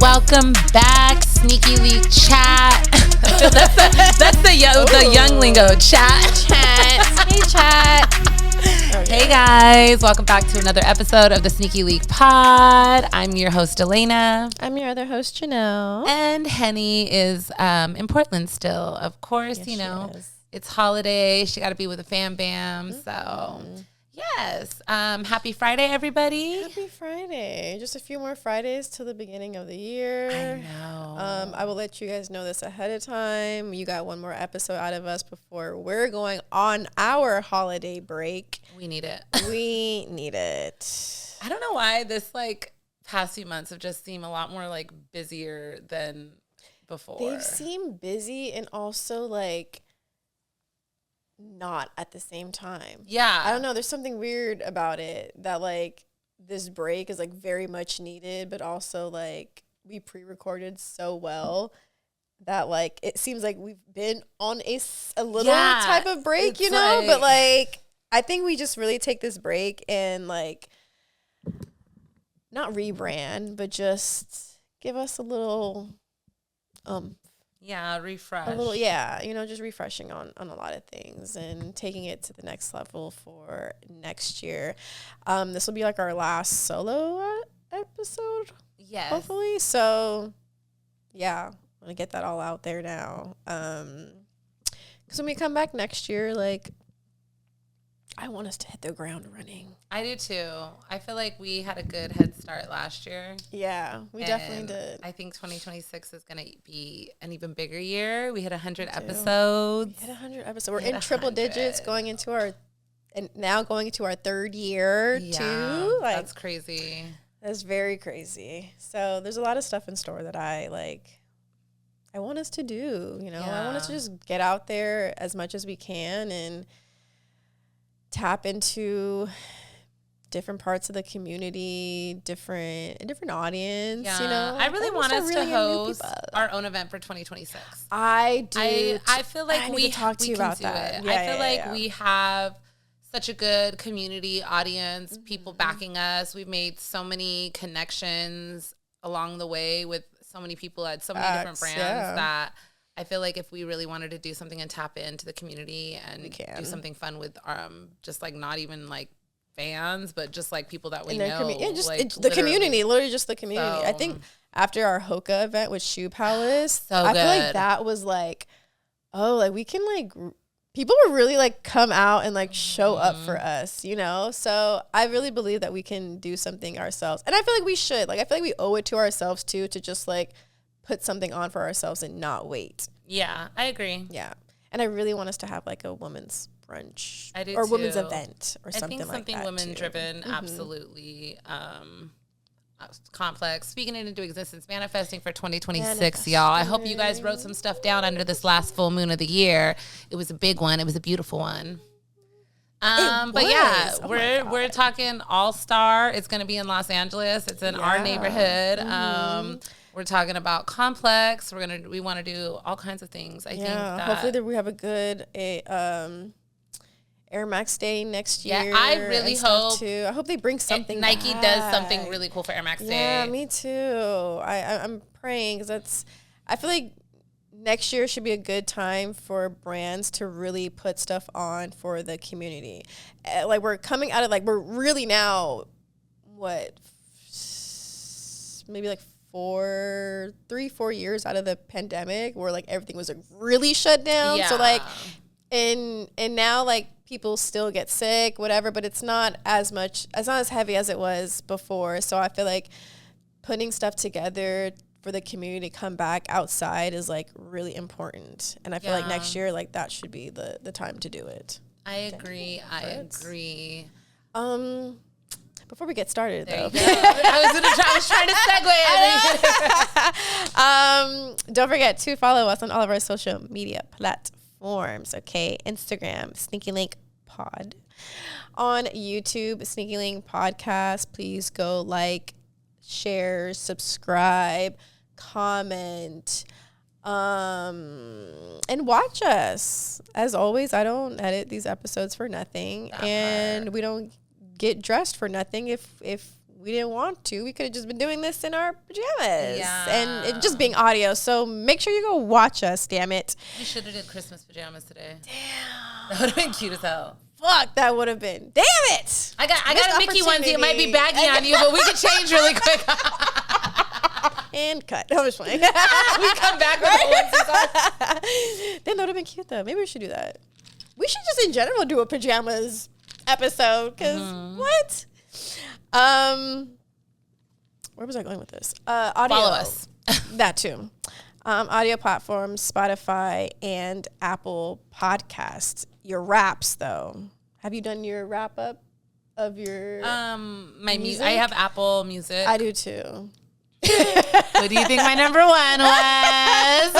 welcome back, Sneaky Leak Chat. that's the young lingo. Chat. Hey, chat. Hey guys, welcome back to another episode of the Sneaky Leak Pod. I'm your host Elaina. I'm your other host Janelle. And Henny is in Portland still. Of course, yes, it's holiday. She got to be with the fam bam. So yes, happy Friday, everybody. Happy Friday. Just a few more Fridays till the beginning of the year. I know. I will let you guys know this ahead of time. You got one more episode out of us before we're going on our holiday break. We need it. We need it. I don't know why this past few months have just seemed a lot more busier than before. They've seemed busy and also not at the same time. Yeah. I don't know. There's something weird about it that this break is very much needed, but also we pre-recorded so well that it seems like we've been on a little type of break, but I think we just really take this break and not rebrand, but just give us a little refresh. a little just refreshing on a lot of things and taking it to the next level for next year. This will be our last solo episode. Yes. Hopefully. So yeah, I'm gonna get that all out there now. Because when we come back next year, I want us to hit the ground running. I do too. I feel like we had a good head start last year. Yeah, we definitely did. I think 2026 is going to be an even bigger year. We hit 100 episodes. We hit 100 episodes. We're in triple digits going into our third year too. That's crazy. That's very crazy. So there's a lot of stuff in store that I want us to do. I want us to just get out there as much as we can and tap into different parts of the community, different audience. I really want us to host our own event for 2026. I do. I feel like we talk to you about that. I feel like we have such a good community audience, people backing us. We've made so many connections along the way with so many people at so many different brands that I feel like if we really wanted to do something and tap into the community and do something fun with just not even fans, but just people that we know. The community, literally just the community. So, I think after our Hoka event with Shoe Palace, I feel like that was we can people were really come out and show up for us, So I really believe that we can do something ourselves. And I feel like we should. I feel like we owe it to ourselves too to just put something on for ourselves and not wait. Yeah, I agree. Yeah. And I really want us to have a women's brunch. I do or too. Women's event or something like that. I think something women driven, absolutely complex. Speaking it into existence, manifesting for 2026, y'all. I hope you guys wrote some stuff down under this last full moon of the year. It was a big one. It was a beautiful one. But yeah, we're talking All-Star. It's going to be in Los Angeles. It's in our neighborhood. We're talking about Complex. We want to do all kinds of things. I think that hopefully we have a good Air Max Day next year. Yeah, I really hope too. I hope they bring something. Nike does something really cool for Air Max Day. Yeah, me too. I'm praying because I feel like next year should be a good time for brands to really put stuff on for the community. We're coming out of we're really now maybe 4 years out of the pandemic where everything was really shut down. So and now people still get sick, whatever, but it's not as heavy as it was before. So I feel like putting stuff together for the community to come back outside is really important. And I feel like next year that should be the time to do it. I agree. Before we get started, though, I was trying to segue. Don't forget to follow us on all of our social media platforms. Okay, Instagram, Sneaky Link Pod. On YouTube, Sneaky Link Podcast. Please go share, subscribe, comment, and watch us. As always, I don't edit these episodes for nothing, and we don't get dressed for nothing. If we didn't want to. We could have just been doing this in our pajamas and it just being audio. So make sure you go watch us, damn it. We should have did Christmas pajamas today. Damn. That would have been cute as hell. Fuck, that would have been. Damn it. I got a Mickey onesie. It might be baggy on you, but we could change really quick. And cut. That was funny. We come back with the onesies on. Then that would have been cute though. Maybe we should do that. We should just in general do a pajamas episode because what? Where was I going with this? Audio. Follow us. That too. Audio platforms, Spotify and Apple Podcasts. Your raps though. Have you done your wrap up of your my music? I have Apple Music. I do too. What do you think my number one was?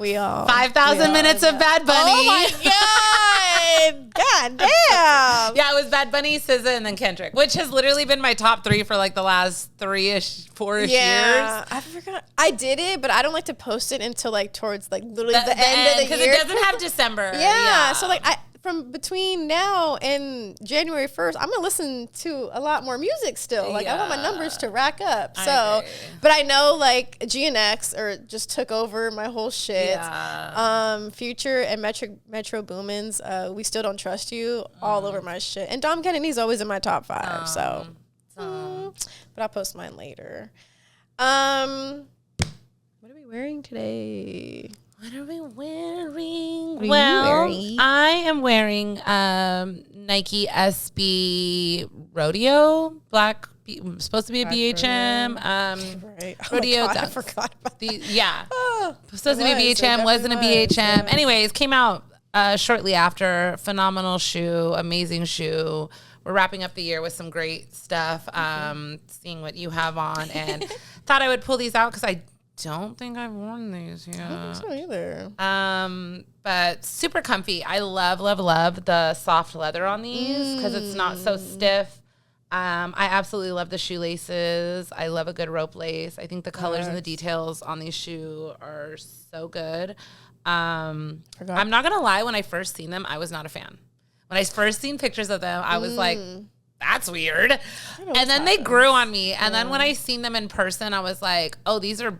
We all 5,000 minutes of Bad Bunny. Oh my god! God damn! Yeah, it was Bad Bunny, SZA, and then Kendrick, which has literally been my top 3 for like the last 4-ish years. I forgot. I did it, but I don't like to post it until like towards like literally the end of the year because it doesn't have December. Yeah, so like from between now and January 1st, I'm gonna listen to a lot more music still. Like I want my numbers to rack up. So, but I know like GNX or just took over my whole shit. Yeah. Future and Metro Boomins, we still don't trust you. All over my shit. And Dom Kennedy's always in my top 5. But I'll post mine later. What are we wearing today? What are we wearing? I am wearing Nike SB Rodeo black. Supposed to be a BHM. Right. Rodeo. I forgot about that. Yeah. Supposed to be a BHM. Wasn't a BHM. Yeah. Anyways, came out shortly after. Phenomenal shoe. Amazing shoe. We're wrapping up the year with some great stuff. Seeing what you have on, and thought I would pull these out because I don't think I've worn these yet. I don't think so either. But super comfy. I love the soft leather on these because it's not so stiff. I absolutely love the shoelaces. I love a good rope lace. I think the colors and the details on these shoes are so good. I'm not gonna lie, when I first seen them, I was not a fan. When I first seen pictures of them, I was like, that's weird. And then they grew on me. And then when I seen them in person, I was like, oh, these are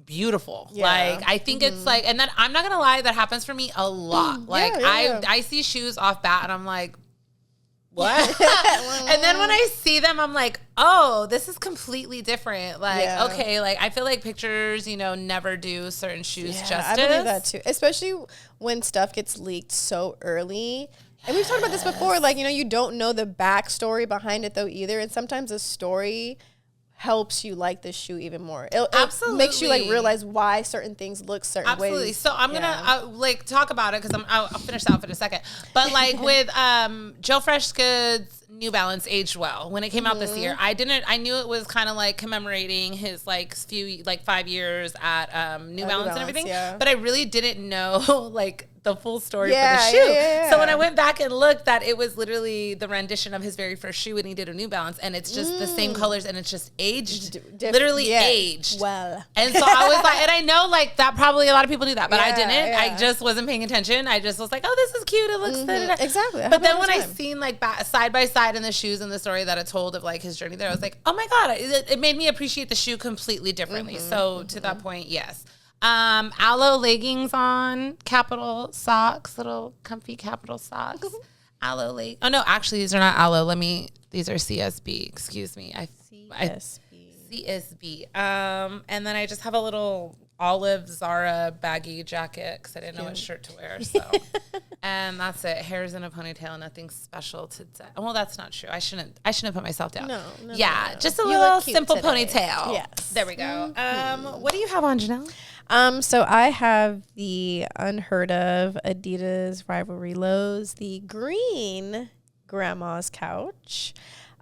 beautiful. Like I think it's like, and then I'm not gonna lie, that happens for me a lot. Like I see shoes off bat and I'm like, what? And then when I see them, I'm like, oh, this is completely different. Like, okay, like I feel like pictures, never do certain shoes justice. I believe that too, especially when stuff gets leaked so early. And we've talked about this before, like, you don't know the backstory behind it though either. And sometimes a story helps you like the shoe even more. It makes you like realize why certain things look certain ways. So I'm gonna like talk about it because I'll finish that off in a second. But like with Joe Freshgood's New Balance aged well when it came out this year. I knew it was kind of like commemorating his like 5 years at New Balance and everything. Yeah. But I really didn't know like the full story for the shoe. Yeah. So when I went back and looked, that it was literally the rendition of his very first shoe when he did a New Balance, and it's just the same colors and it's just aged, literally aged. Well, and so I was like, and I know like that probably a lot of people do that, but I didn't. Yeah. I just wasn't paying attention. I just was like, oh, this is cute. It looks good. Exactly. But then when I seen like side by side in the shoes and the story that it told of like his journey there, I was like, oh my God, it made me appreciate the shoe completely differently. So to that point, yes. Aloe leggings on, Capital socks, little comfy Capital socks. Aloe leg. Oh no, actually these are not aloe. These are CSB. Excuse me. CSB. And then I just have a little olive Zara baggy jacket because I didn't know what shirt to wear. So, and that's it. Hair's in a ponytail. Nothing special today. Well, that's not true. I shouldn't put myself down. No. Just a little simple ponytail. Yes. There we go. What do you have on, Janelle? So I have the unheard of Adidas Rivalry Lows, the green Grandma's Couch.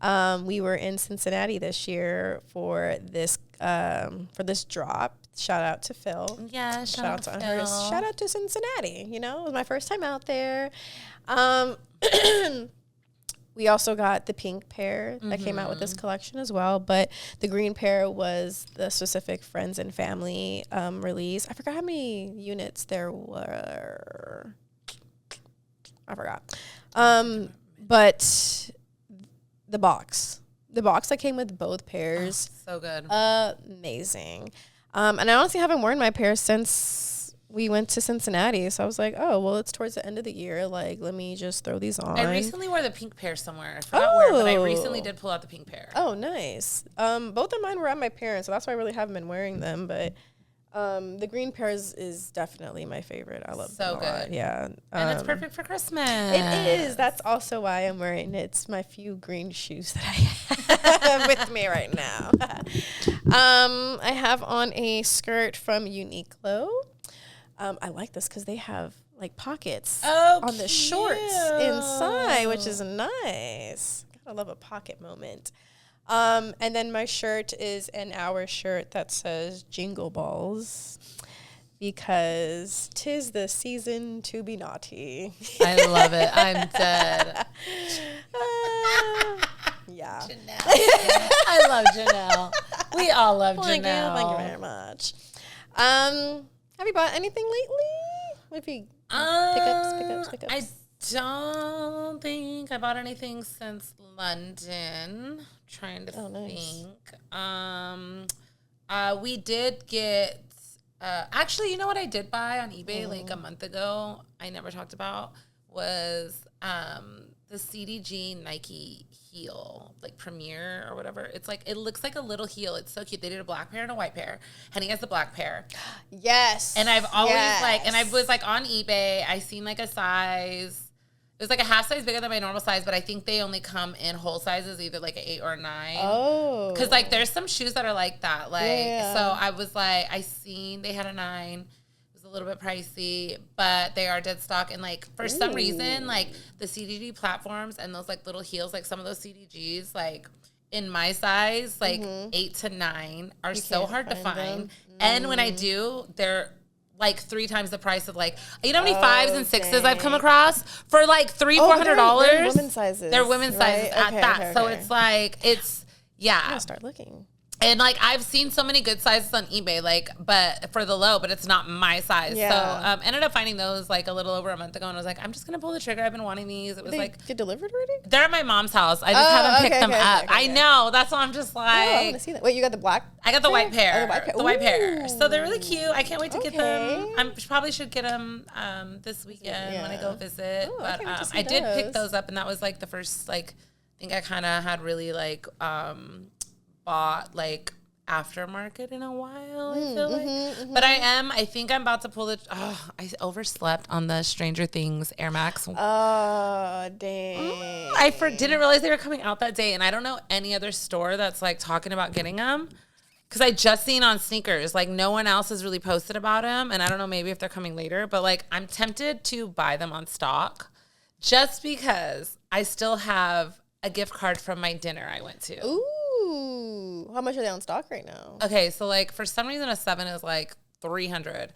We were in Cincinnati this year for this drop. Shout out to Phil. Yeah, shout out to Unheard. Shout out to Cincinnati. It was my first time out there. We also got the pink pair that came out with this collection as well, but the green pair was the specific friends and family release. I forgot how many units there were. I forgot. But the box. The box that came with both pairs. So good. Amazing. And I honestly haven't worn my pair since we went to Cincinnati. So I was like, oh, well, it's towards the end of the year. Like, let me just throw these on. I recently wore the pink pair somewhere. I forgot where, but I recently did pull out the pink pair. Oh, nice. Both of mine were at my parents', so that's why I really haven't been wearing them. But the green pair is definitely my favorite. I love them a lot. Yeah. And it's perfect for Christmas. It is. That's also why I'm wearing it. It's my few green shoes that I have with me right now. I have on a skirt from Uniqlo. I like this because they have like pockets on the shorts inside, which is nice. Gotta love a pocket moment. And then my shirt is an Hour shirt that says Jingle Balls because 'tis the season to be naughty. I love it. I'm dead. Yeah. Janelle. I love Janelle. We all love Janelle. Thank you very much. Have you bought anything lately? Maybe pickups. I don't think I bought anything since London. Trying to think. We did get. Actually, you know what I did buy on eBay like a month ago? I never talked about was the CDG Nike heel, like Premier or whatever. It's like it looks like a little heel. It's so cute. They did a black pair and a white pair. Henny has the black pair. Yes. And I've always and I was like on eBay. I seen like a size. It was like a half size bigger than my normal size, but I think they only come in whole sizes, either like an 8 or a 9. Oh. Because like there's some shoes that are like that. Like so I was like, I seen they had a 9. It was a little bit pricey, but they are dead stock. And like for some reason, like the CDG platforms and those like little heels, like some of those CDGs, like in my size, like 8 to 9 are so hard to find. And when I do, they're like 3 times the price of like, you know how many 5s and 6s I've come across for like $300-$400? They're women's sizes. They're women's sizes at that. So it's like, I'm gonna start looking. And like I've seen so many good sizes on eBay, like, but for the low, but it's not my size. Yeah. So ended up finding those like a little over a month ago, and I was like, I'm just gonna pull the trigger. I've been wanting these. It was like get delivered already. They're at my mom's house. I just haven't picked them up. Okay. I know. That's why I'm just like. I want to see that. Wait, you got the black? I got the white pair. Oh, the white pair. The white pair. So they're really cute. I can't wait to get them. I probably should get them this weekend when I go visit. Oh, but I did pick those up, and that was like the first like I think I kind of had really like bought like aftermarket in a while, I feel like. But I think I'm about to pull I overslept on the Stranger Things Air Max. Oh, dang. I didn't realize they were coming out that day, and I don't know any other store that's like talking about getting them. Because I just seen on sneakers, like no one else has really posted about them, and I don't know maybe if they're coming later, but like I'm tempted to buy them on stock just because I still have a gift card from my dinner I went to. Ooh, how much are they on stock right now? Okay, so like for some reason a 7 is like $300,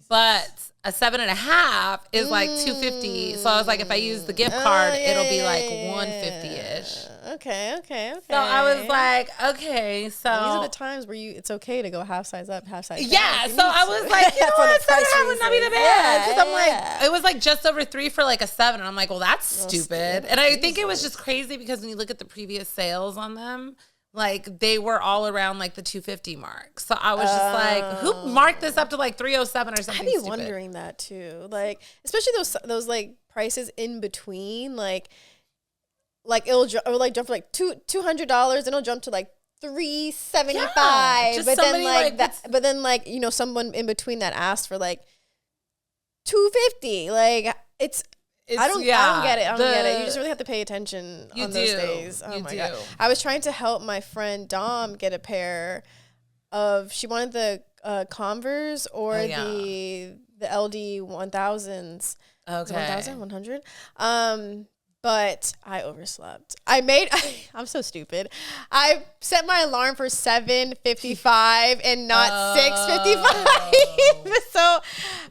but a 7.5 is like $250. So I was like, if I use the gift card, it'll be like $150-ish. Okay. So I was like, okay, so and these are the times where it's okay to go half size up, half size down. Yeah, so I was like, you know what, 7.5 would not be the bad. Because I'm like, it was like just over 3 for like a 7, and I'm like, well, that's stupid. And I think it was just crazy because when you look at the previous sales on them, like they were all around like the $250 mark. So I was just like, who marked this up to like $307 or something? I'd be wondering that too. Like, especially those like prices in between, like it'll jump for like $200 and it'll jump to like $375. Yeah, but then like that, but then like, you know, someone in between that asked for like $250. Like I don't get it. I don't get it. You just really have to pay attention on those days. Oh my God. I was trying to help my friend Dom get a pair of, she wanted the Converse or the LD 1000s. Okay. 1000, 100. But I overslept. I'm so stupid. I set my alarm for 7:55 and not 6:55. So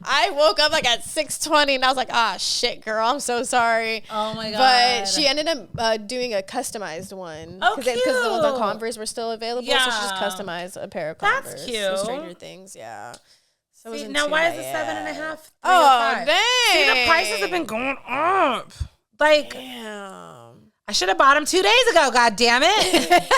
I woke up like at 6:20 and I was like, shit, girl, I'm so sorry. Oh my God. But she ended up doing a customized one. Oh, cute. Because the Converse were still available. Yeah. So she just customized a pair of Converse. That's cute. Stranger Things, yeah. So see, now why is it 7.5? Oh, dang. See, the prices have been going up. Like, damn. I should have bought them 2 days ago. God damn it.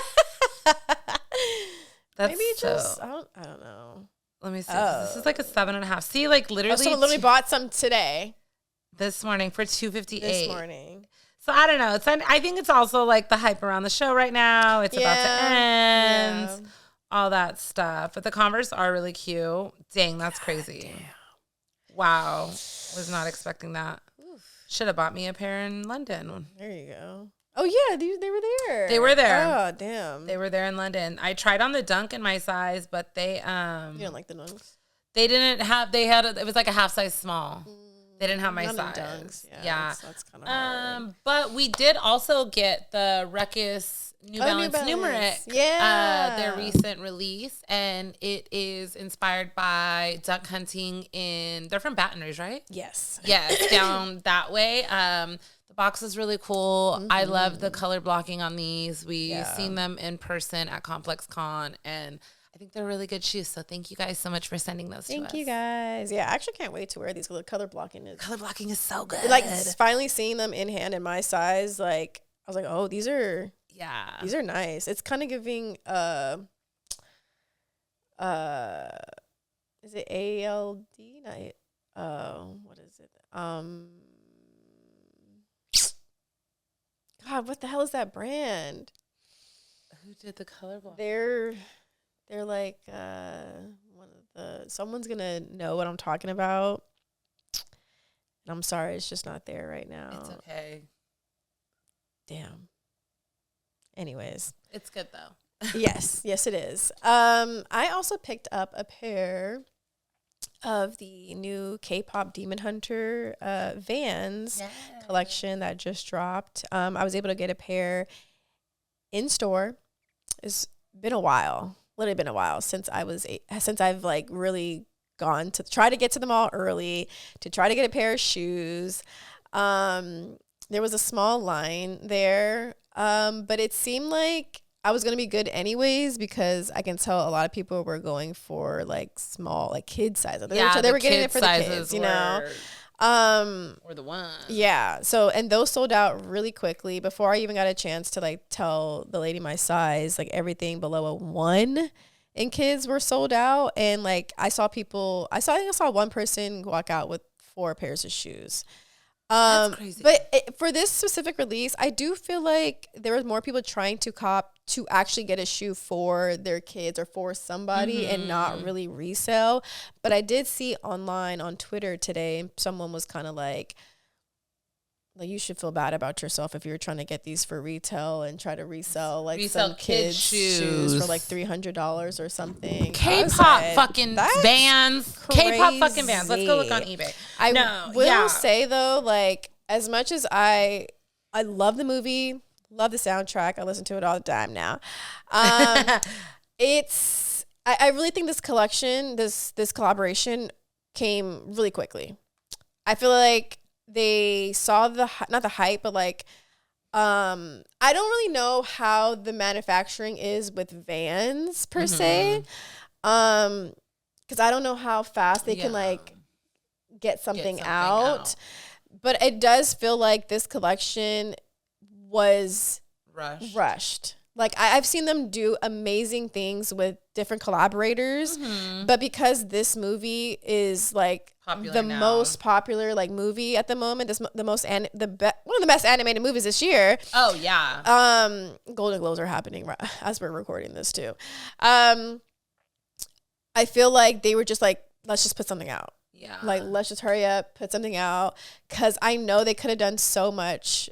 That's maybe just I don't know. Let me see. This is like a 7.5. See, like literally. Someone literally bought some today. This morning for $2.58. This morning. So I don't know. I think it's also like the hype around the show right now. It's about to end. All that stuff. But the Converse are really cute. Dang, that's crazy. Damn. Wow. Was not expecting that. Should have bought me a pair in London. There you go. Oh, yeah. They were there. They were there. Oh, damn. They were there in London. I tried on the Dunk in my size, but they... You didn't like the Dunks? They didn't have... It was like a half size small. They didn't have my size. Dunks. Yeah. That's kind of hard. But we did also get the Ruckus New Balance Numeric. Yeah. Their recent release. And it is inspired by duck hunting they're from Baton Rouge, right? Yes. Yes, down that way. The box is really cool. Mm-hmm. I love the color blocking on these. We've seen them in person at Complex Con, and I think they're really good shoes. So thank you guys so much for sending those to us. Thank you guys. Yeah, I actually can't wait to wear these. The color blocking is so good. Like finally seeing them in hand in my size, like I was like, oh, these are nice. It's kind of giving is it ALD? What is it? God, what the hell is that brand? Who did the color block? They're like one of the someone's gonna know what I'm talking about. And I'm sorry, it's just not there right now. It's okay. Damn. Anyways. It's good though. yes, it is. I also picked up a pair of the new K-pop Demon Hunter Vans collection that just dropped. I was able to get a pair in store. It's been a while, literally been a while since I've like really gone to try to get to the mall early to try to get a pair of shoes. There was a small line there, but it seemed like I was going to be good anyways because I can tell a lot of people were going for like small, like kid size. They were getting it for the kids, you know. Or the one. Yeah. So, and those sold out really quickly before I even got a chance to like tell the lady my size, like everything below a 1 in kids were sold out. And like I think I saw one person walk out with 4 pairs of shoes. That's crazy. But for this specific release, I do feel like there was more people trying to cop to actually get a shoe for their kids or for somebody and not really resell. But I did see online on Twitter today, someone was kind of like you should feel bad about yourself if you're trying to get these for retail and try to resell some kids shoes for like $300 or something. K-pop fucking Vans. K-pop fucking Vans. Let's go look on eBay. I will say though, like as much as I love the movie, love the soundtrack, I listen to it all the time now. I really think this collection, this collaboration came really quickly. I feel like they saw not the hype, but like, I don't really know how the manufacturing is with Vans per se. 'Cause I don't know how fast they can like get something out. But it does feel like this collection was rushed. Like I've seen them do amazing things with different collaborators, but because this movie is like most popular like movie at the moment, one of the best animated movies this year. Oh yeah. Golden Globes are happening as we're recording this too. I feel like they were just like, let's just put something out. Yeah. Like let's just hurry up, put something out, because I know they could have done so much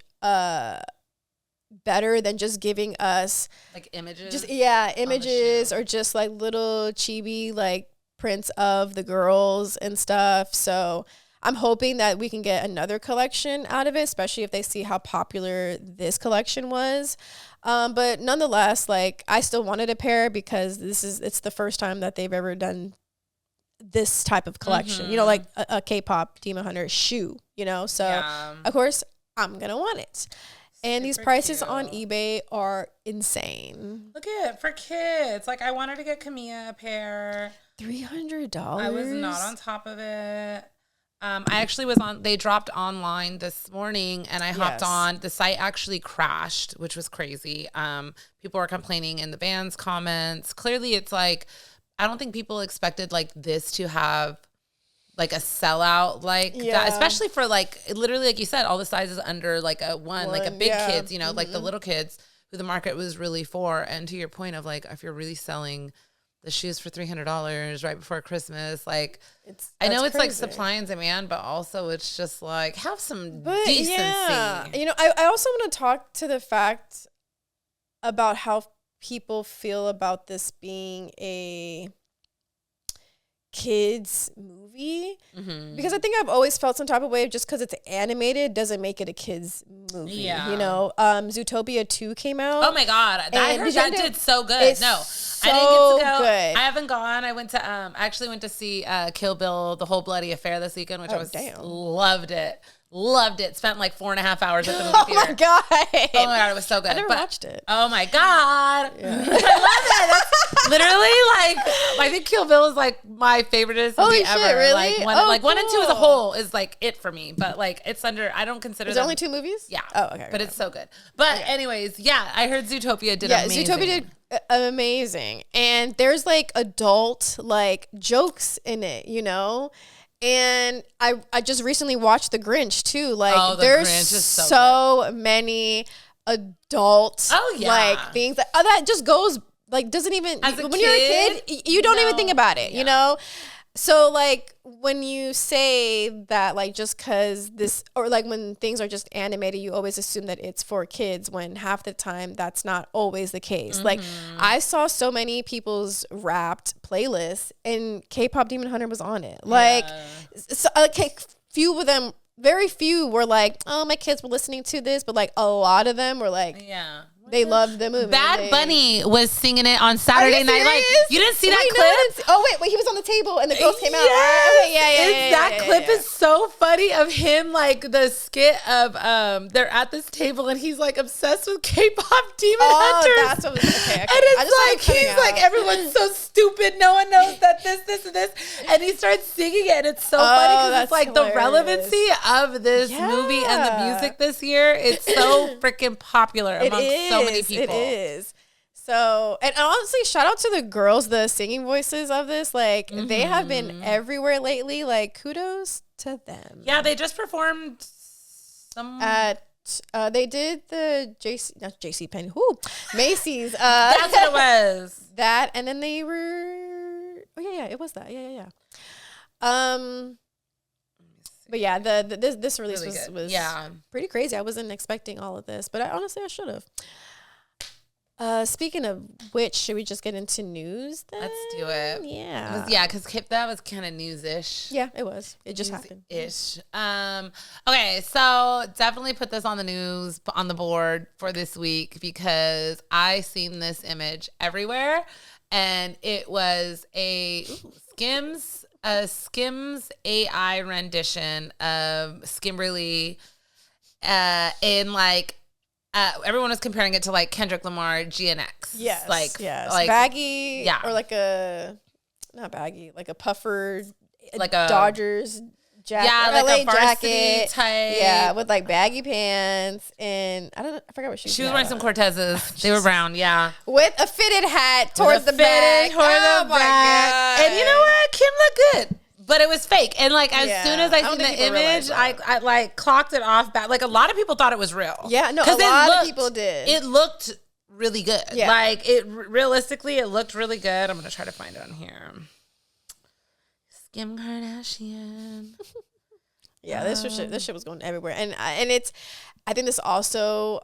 better than just giving us like images. Just images or just like little chibi like prints of the girls and stuff. So I'm hoping that we can get another collection out of it, especially if they see how popular this collection was. But nonetheless, like I still wanted a pair because it's the first time that they've ever done this type of collection, you know, like a K-pop Demon Hunter shoe, you know? So of course I'm going to want it. And these prices on eBay are insane. Look at it for kids. Like I wanted to get Camilla a pair. $300. I was not on top of it. I actually was on, they dropped online this morning and I hopped on. The site actually crashed, which was crazy. People were complaining in the band's comments. Clearly it's like, I don't think people expected like this to have like a sellout like that, especially for like, literally, like you said, all the sizes under like a one like a big kids, you know, like the little kids who the market was really for. And to your point of like, if you're really selling the shoes for $300 right before Christmas, like I know it's crazy. Like supply and demand, but also it's just like have some decency. Yeah. You know, I also want to talk to the fact about how people feel about this being a kids movie, because I think I've always felt some type of way just because it's animated doesn't make it a kids movie. You know, Zootopia 2 came out. Oh my god, I heard that did so good. No, so I didn't get to go. Good. I haven't gone. I went to I actually went to see Kill Bill, The Whole Bloody Affair this weekend, which loved it. Loved it. Spent like 4.5 hours at the movie theater. Oh my god! Oh my god, it was so good. I never watched it. Oh my god, I love it. That's literally like I think Kill Bill is like my favoriteest movie ever. Really? Like one and two as a whole is like it for me. But like it's under. I don't consider. Is there only 2 movies? Yeah. Oh, okay. But it's so good. But anyways, yeah, I heard Zootopia did amazing. Zootopia did amazing, and there's like adult like jokes in it, you know. And I just recently watched The Grinch too. Like there's Grinch is so many adult like things that just goes like doesn't even as when you're a kid you don't even think about it, you know. So like when you say that like just cause this or like when things are just animated, you always assume that it's for kids when half the time that's not always the case. Like I saw so many people's Wrapped playlists and K-pop Demon Hunter was on it. Like so, few of them, very few were like, oh, my kids were listening to this, but like a lot of them were like, they loved the movie. Bad Bunny was singing it on Saturday Night Live. You didn't see that clip? Oh wait, he was on the table and the girls came out. Right? Okay, that clip is so funny of him, like the skit of they're at this table and he's like obsessed with K-pop Demon Hunters. That's what was okay. And it's like he's like everyone's so stupid. No one knows that this, and this, and he starts singing it. And it's so funny because it's like hilarious. The relevancy of this movie and the music this year. It's so freaking popular amongst so many people. It is. So, and honestly, shout out to the girls, the singing voices of this. Like, they have been everywhere lately. Like, kudos to them. Yeah, they just performed some they did the JC Penney, Macy's. That's what it was. That, and then they were. Oh yeah, it was that. Yeah. But yeah, this release really was pretty crazy. I wasn't expecting all of this, but honestly, I should have. Speaking of which, should we just get into news then? Let's do it. Yeah. Because that was kind of news-ish. Yeah, it was. It just happened. Ish. Okay, so definitely put this on the news, on the board for this week because I seen this image everywhere, and it was a Skims AI rendition of Skimberly in like everyone was comparing it to like Kendrick Lamar GNX. Yes. Like baggy. Yeah. Or like not baggy, like a puffer, like a Dodgers jacket. Yeah, like LA a varsity jacket type. Yeah, with like baggy pants and I forgot what she was wearing some Cortezes. They were brown, yeah. With a fitted hat towards the back. Oh my God. And you know what? Kim looked good. But it was fake. And like as soon as I seen the image, I like clocked it off back. Like a lot of people thought it was real. Yeah, no, a lot of people did. It looked really good. Yeah. Like realistically, it looked really good. I'm gonna try to find it on here. Kim Kardashian. Yeah, this shit was going everywhere. And I think this also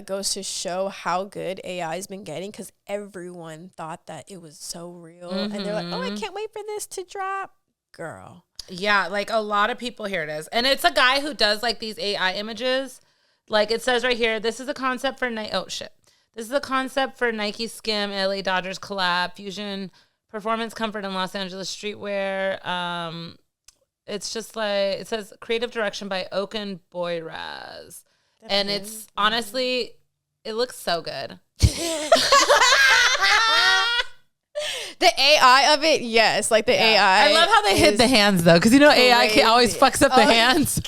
goes to show how good AI has been getting because everyone thought that it was so real. And they're like, oh, I can't wait for this to drop. Girl. Yeah, like a lot of people, here it is. And it's a guy who does like these AI images. Like it says right here, this is a concept for This is a concept for Nike Skim, LA Dodgers collab, fusion, performance comfort, and Los Angeles streetwear. It's just like, it says creative direction by Oaken Boyraz. And it's honestly, it looks so good. The AI of it, yes. Like the AI. I love how they hid the hands though, because AI always fucks up the hands.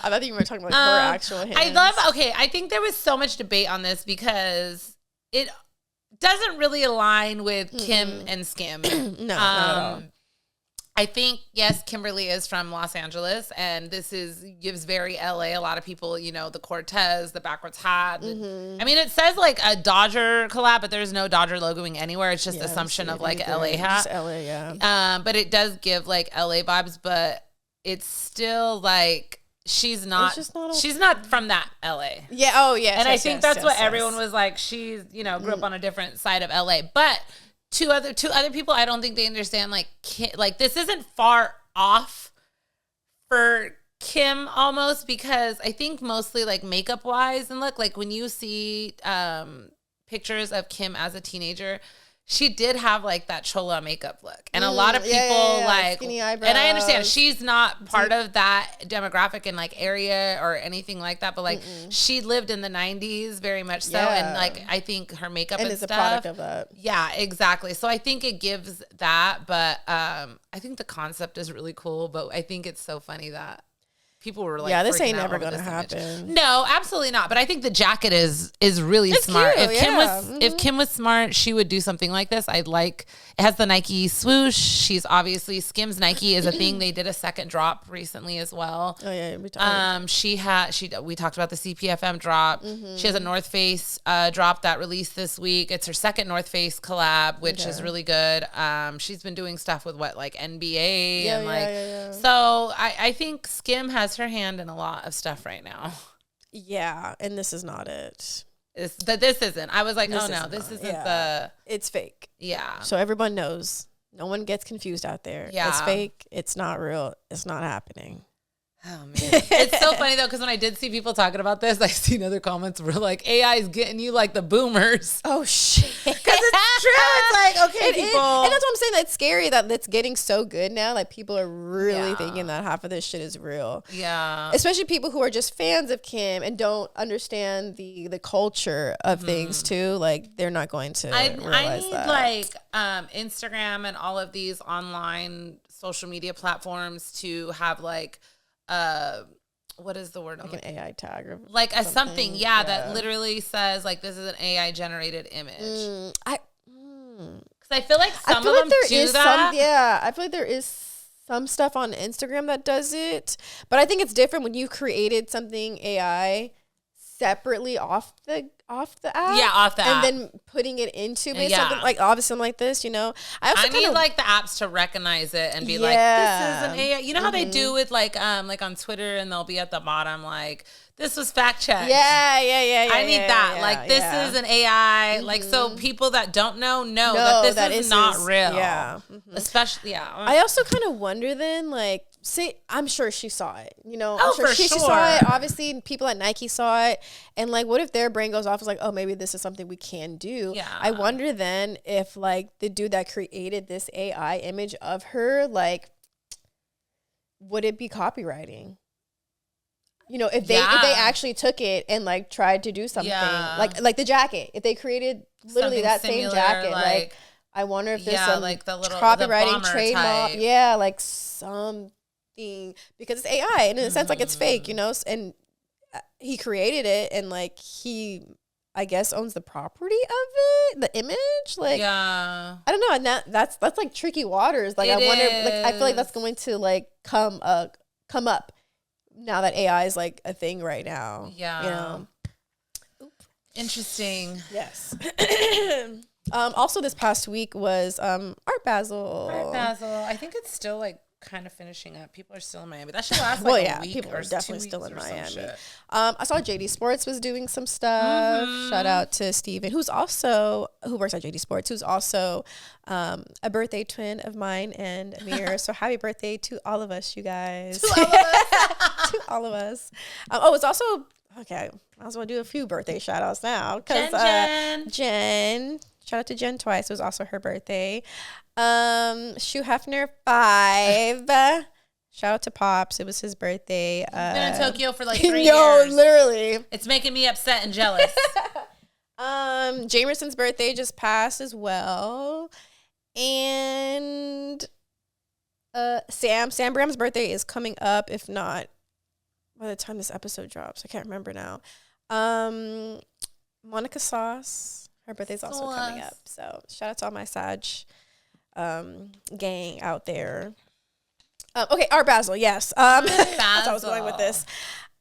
I thought you were talking about her actual hands. I think there was so much debate on this because it doesn't really align with Kim and Skim. No, not at all. I think, yes, Kimberly is from Los Angeles, and gives very LA. A lot of people, the Cortez, the backwards hat. I mean, it says like a Dodger collab, but there's no Dodger logoing anywhere. It's just assumption of like a LA hat. Just LA, yeah. But it does give like LA vibes, but it's still like she's not from that LA. Yeah. Oh, yeah. And I think that's what everyone was like. She's, grew up on a different side of LA, but. To other people, I don't think they understand, like this isn't far off for Kim almost, because I think mostly like makeup wise and look, like when you see pictures of Kim as a teenager, she did have like that chola makeup look. And a lot of people like, skinny eyebrows, and I understand she's not part of that demographic and like area or anything like that, but like she lived in the 90s very much so. And like, I think her makeup and is stuff, a product of that. Yeah, exactly. So I think it gives that, but I think the concept is really cool, but I think it's so funny that people were like, this ain't never gonna happen. No, absolutely not. But I think the jacket is really smart. Cute, if Kim was smart, she would do something like this. It has the Nike swoosh. She's obviously Skim's Nike is a thing. They did a second drop recently as well. Oh yeah, we talked about the CPFM drop. She has a North Face drop that released this week. It's her second North Face collab, which is really good. She's been doing stuff with NBA so I think Skim has her hand in a lot of stuff right now. Yeah, and this is not it. This isn't. I was like, this isn't the... It's fake. Yeah. So everyone knows. No one gets confused out there. Yeah. It's fake. It's not real. It's not happening. Oh, man. It's so funny, though, because when I did see people talking about this, I seen other comments were like, AI is getting you like the boomers. Oh, shit. Because it's true. It's like, okay, people. And that's what I'm saying. That's scary that it's getting so good now. Like, people are really thinking that half of this shit is real. Yeah. Especially people who are just fans of Kim and don't understand the culture of things, too. Like, they're not going to realize that. I need, like, Instagram and all of these online social media platforms to have, like, what is the word? Like an AI tag or like a something, that literally says like this is an AI generated image. Because I feel like some of them do that. I feel like there is some stuff on Instagram that does it, but I think it's different when you created something AI separately off the app. Yeah, off the app. And then putting it into something like obviously something like this, I need like the apps to recognize it and be like, this is an AI. You know how they do with like on Twitter and they'll be at the bottom like, this was fact checked. Yeah. I need that. Like this is an AI. Like so people that don't know that this is not real. Yeah. Especially I also kind of wonder then like, see, I'm sure she saw it. I'm sure she saw it. Obviously, people at Nike saw it. And, like, what if their brain goes off as like, oh, maybe this is something we can do? Yeah. I wonder then if, like, the dude that created this AI image of her, like, would it be copywriting? If they actually took it and, like, tried to do something. Like the jacket. If they created literally that same jacket, like I wonder if there's some like the little copywriting trademark. Yeah, like something. Because it's AI and in a sense like it's fake, and he created it and like he I guess owns the property of it, the image, like I don't know, and that's like tricky waters. Like I wonder, like I feel like that's going to like come up now that AI is like a thing right now. Interesting. Yes. Also this past week was Art Basel. I think it's still like kind of finishing up. People are still in Miami. That should last like a week. People or are definitely still in or Miami. I saw JD Sports was doing some stuff. Shout out to Steven, who works at JD Sports, who's also a birthday twin of mine and Amir. So happy birthday to all of us, you guys. To all of us. It's also okay. I was going to do a few birthday shout outs now because Jen. Shout out to Jen twice. It was also her birthday. Shu Hefner 5. Shout out to Pops. It was his birthday. Been in Tokyo for like 3 years. Literally. It's making me upset and jealous. Jameson's birthday just passed as well. And Sam Bram's birthday is coming up, if not by the time this episode drops. I can't remember now. Monica Sauce, her birthday's also coming up. So shout out to all my Sag gang out there. Okay, Art Basel, yes. That's how I was going with this.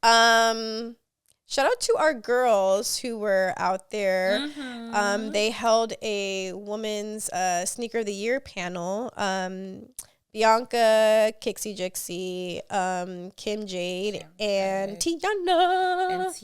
Shout out to our girls who were out there. Mm-hmm. They held a women's sneaker of the year panel. Bianca, Kixie Jixie, Kim Jade, and Tiana.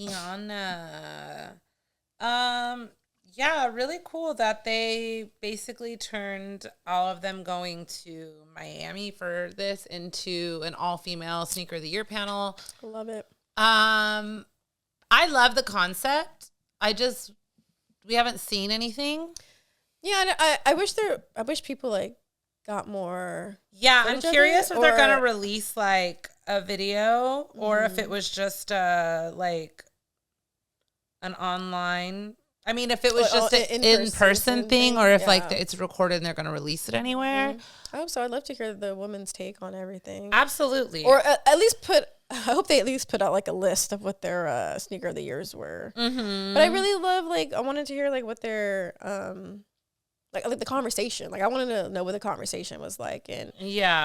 Yeah, really cool that they basically turned all of them going to Miami for this into an all-female sneaker of the year panel. I love it. I love the concept. We haven't seen anything. Yeah, I wish people like got more. Yeah, I'm curious if they're gonna release like a video or if it was just like an online. I mean, if it was just an in-person thing, or if like it's recorded and they're gonna release it anywhere. I hope so. I'd love to hear the woman's take on everything. Absolutely. Or at least I hope they at least put out like a list of what their sneaker of the years were. Mm-hmm. But I really love I wanted to hear like what their like the conversation. Like I wanted to know what the conversation was like and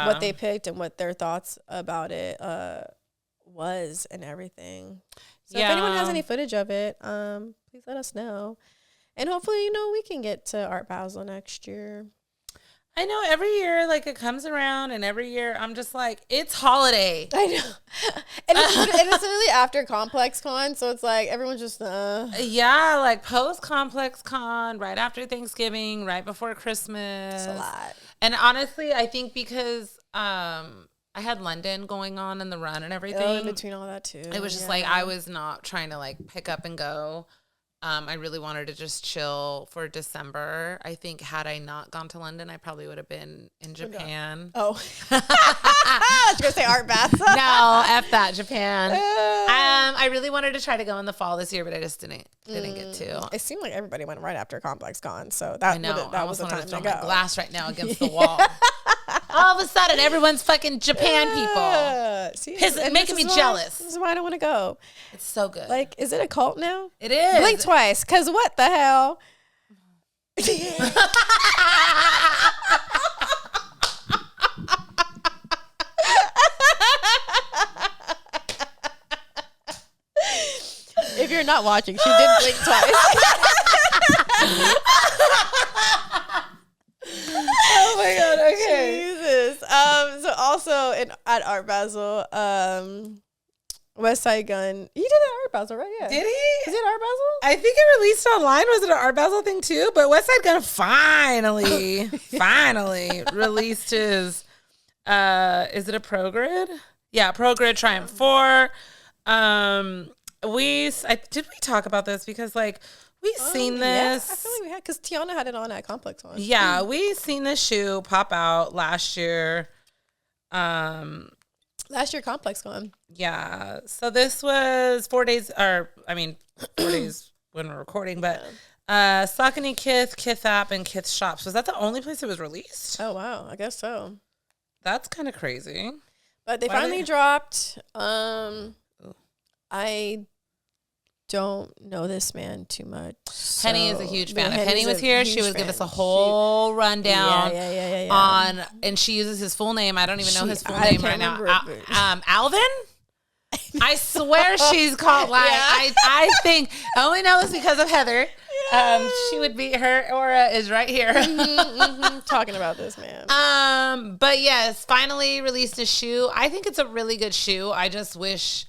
what they picked and what their thoughts about it was and everything. So if anyone has any footage of it, please let us know. And hopefully, we can get to Art Basel next year. I know every year, like it comes around, and every year I'm just like, it's holiday. I know, and it's literally after Complex Con, so it's like everyone's just like post Complex Con, right after Thanksgiving, right before Christmas. It's a lot. And honestly, I think because I had London going on in the run and everything. Oh, in between all that too. It was just like I was not trying to like pick up and go. I really wanted to just chill for December. I think had I not gone to London, I probably would have been in Japan. Oh. I was going to say Art Basel. No, F that, Japan. I really wanted to try to go in the fall this year, but I just didn't get to. It seemed like everybody went right after Complex Con, so that was the time to go. My glass right now against the wall. All of a sudden, everyone's fucking Japan people. See, making me jealous. This is why I don't want to go. It's so good. Like, is it a cult now? It is. Blink twice, because what the hell? If you're not watching, she did blink twice. Oh my god, okay. Jesus. So also at Art Basel, West Side Gun. He did it at Art Basel, right? Yeah. Did he? Is it Art Basel? I think it released online. Was it an Art Basel thing too? But West Side Gun finally released his is it a Pro Grid? Yeah, Pro Grid Triumph 4. Did we talk about this because like we've seen this. Yeah, I feel like we had because Tiana had it on at Complex Con. Yeah, we seen this shoe pop out last year. Last year Complex Con. Yeah. So this was 4 days 4 days when we're recording, but Saucony, Kith app, and Kith shops. Was that the only place it was released? Oh wow, I guess so. That's kind of crazy. But they finally dropped. I don't know this man too much. So. Henny is a huge fan. If Henny was here, she would give us a whole rundown on, and she uses his full name. I don't even know his full name right now. Alvin? I swear she's called like I think I only know this because of Heather. She would be, her aura is right here. Talking about this man. But yes, finally released a shoe. I think it's a really good shoe. I just wish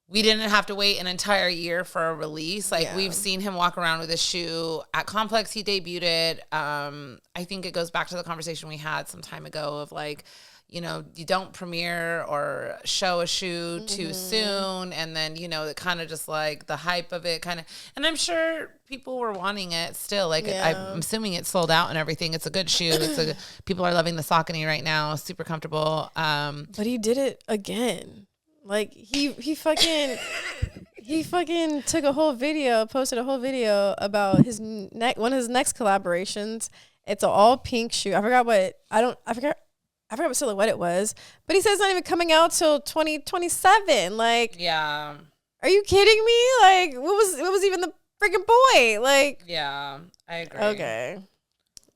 we didn't have to wait an entire year for a release. Like we've seen him walk around with this shoe at Complex. He debuted it. I think it goes back to the conversation we had some time ago of like, you don't premiere or show a shoe too soon. And then, it kind of just like the hype of it kind of, and I'm sure people were wanting it still. Like I'm assuming it's sold out and everything. It's a good shoe. People are loving the Saucony right now. Super comfortable. But he did it again. Like he fucking He fucking posted a whole video about one of his next collaborations. It's an all pink shoe. I forgot what silhouette it was, but he says it's not even coming out till 2027. Like, yeah, are you kidding me? Like, what was even the freaking point? Like, yeah, I agree. Okay,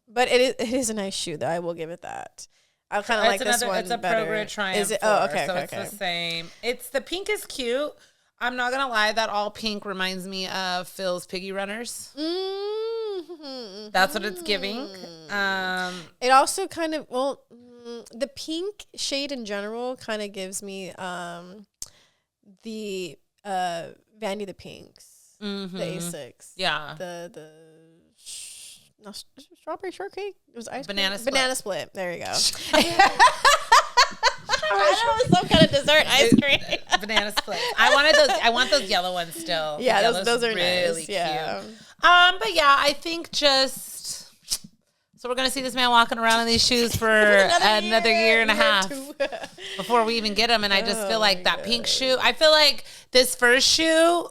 but it is a nice shoe though. I will give it that. I kind of like this one. It's a better. Prograde Triumph. Is it? Oh, okay. So it's the same. It's the pink is cute. I'm not gonna lie, that all pink reminds me of Phil's Piggy Runners. Mm-hmm. That's what it's giving. It also kind of the pink shade in general kind of gives me the Vandy the Pinks, the Asics, the strawberry shortcake. It was banana split. There you go. I know, some kind of dessert ice cream. Banana split. I want those yellow ones still. Yeah, those are really nice. Yeah. Cute. But yeah, I think so we're gonna see this man walking around in these shoes for another year and a half before we even get him. And I just feel like that pink shoe. I feel like this first shoe,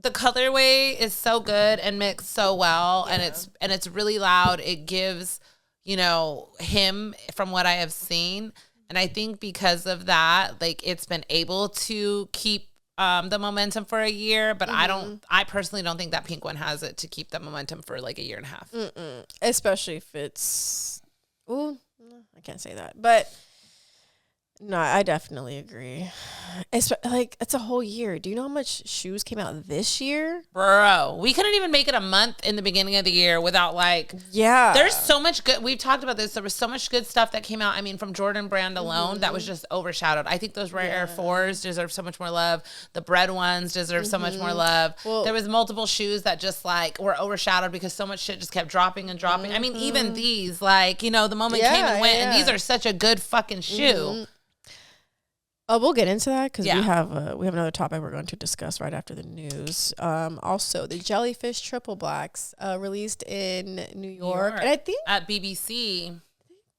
the colorway is so good and mixed so well, and it's really loud. It gives, him, from what I have seen. And I think because of that, like, it's been able to keep the momentum for a year. But I personally don't think that pink one has it to keep the momentum for like a year and a half. Especially if it's, I can't say that. But no, I definitely agree. It's like, it's a whole year. Do you know how much shoes came out this year? Bro, we couldn't even make it a month in the beginning of the year without there's so much good. We've talked about this. There was so much good stuff that came out. I mean, from Jordan brand alone, that was just overshadowed. I think those Rare Air 4s deserve so much more love. The bread ones deserve so much more love. Well, there was multiple shoes that just were overshadowed because so much shit just kept dropping and dropping. I mean, even these, the moment came and went, and these are such a good fucking shoe. Oh, we'll get into that because we have another topic we're going to discuss right after the news. Also, the Jellyfish Triple Blacks released in New York, and I think at BBC.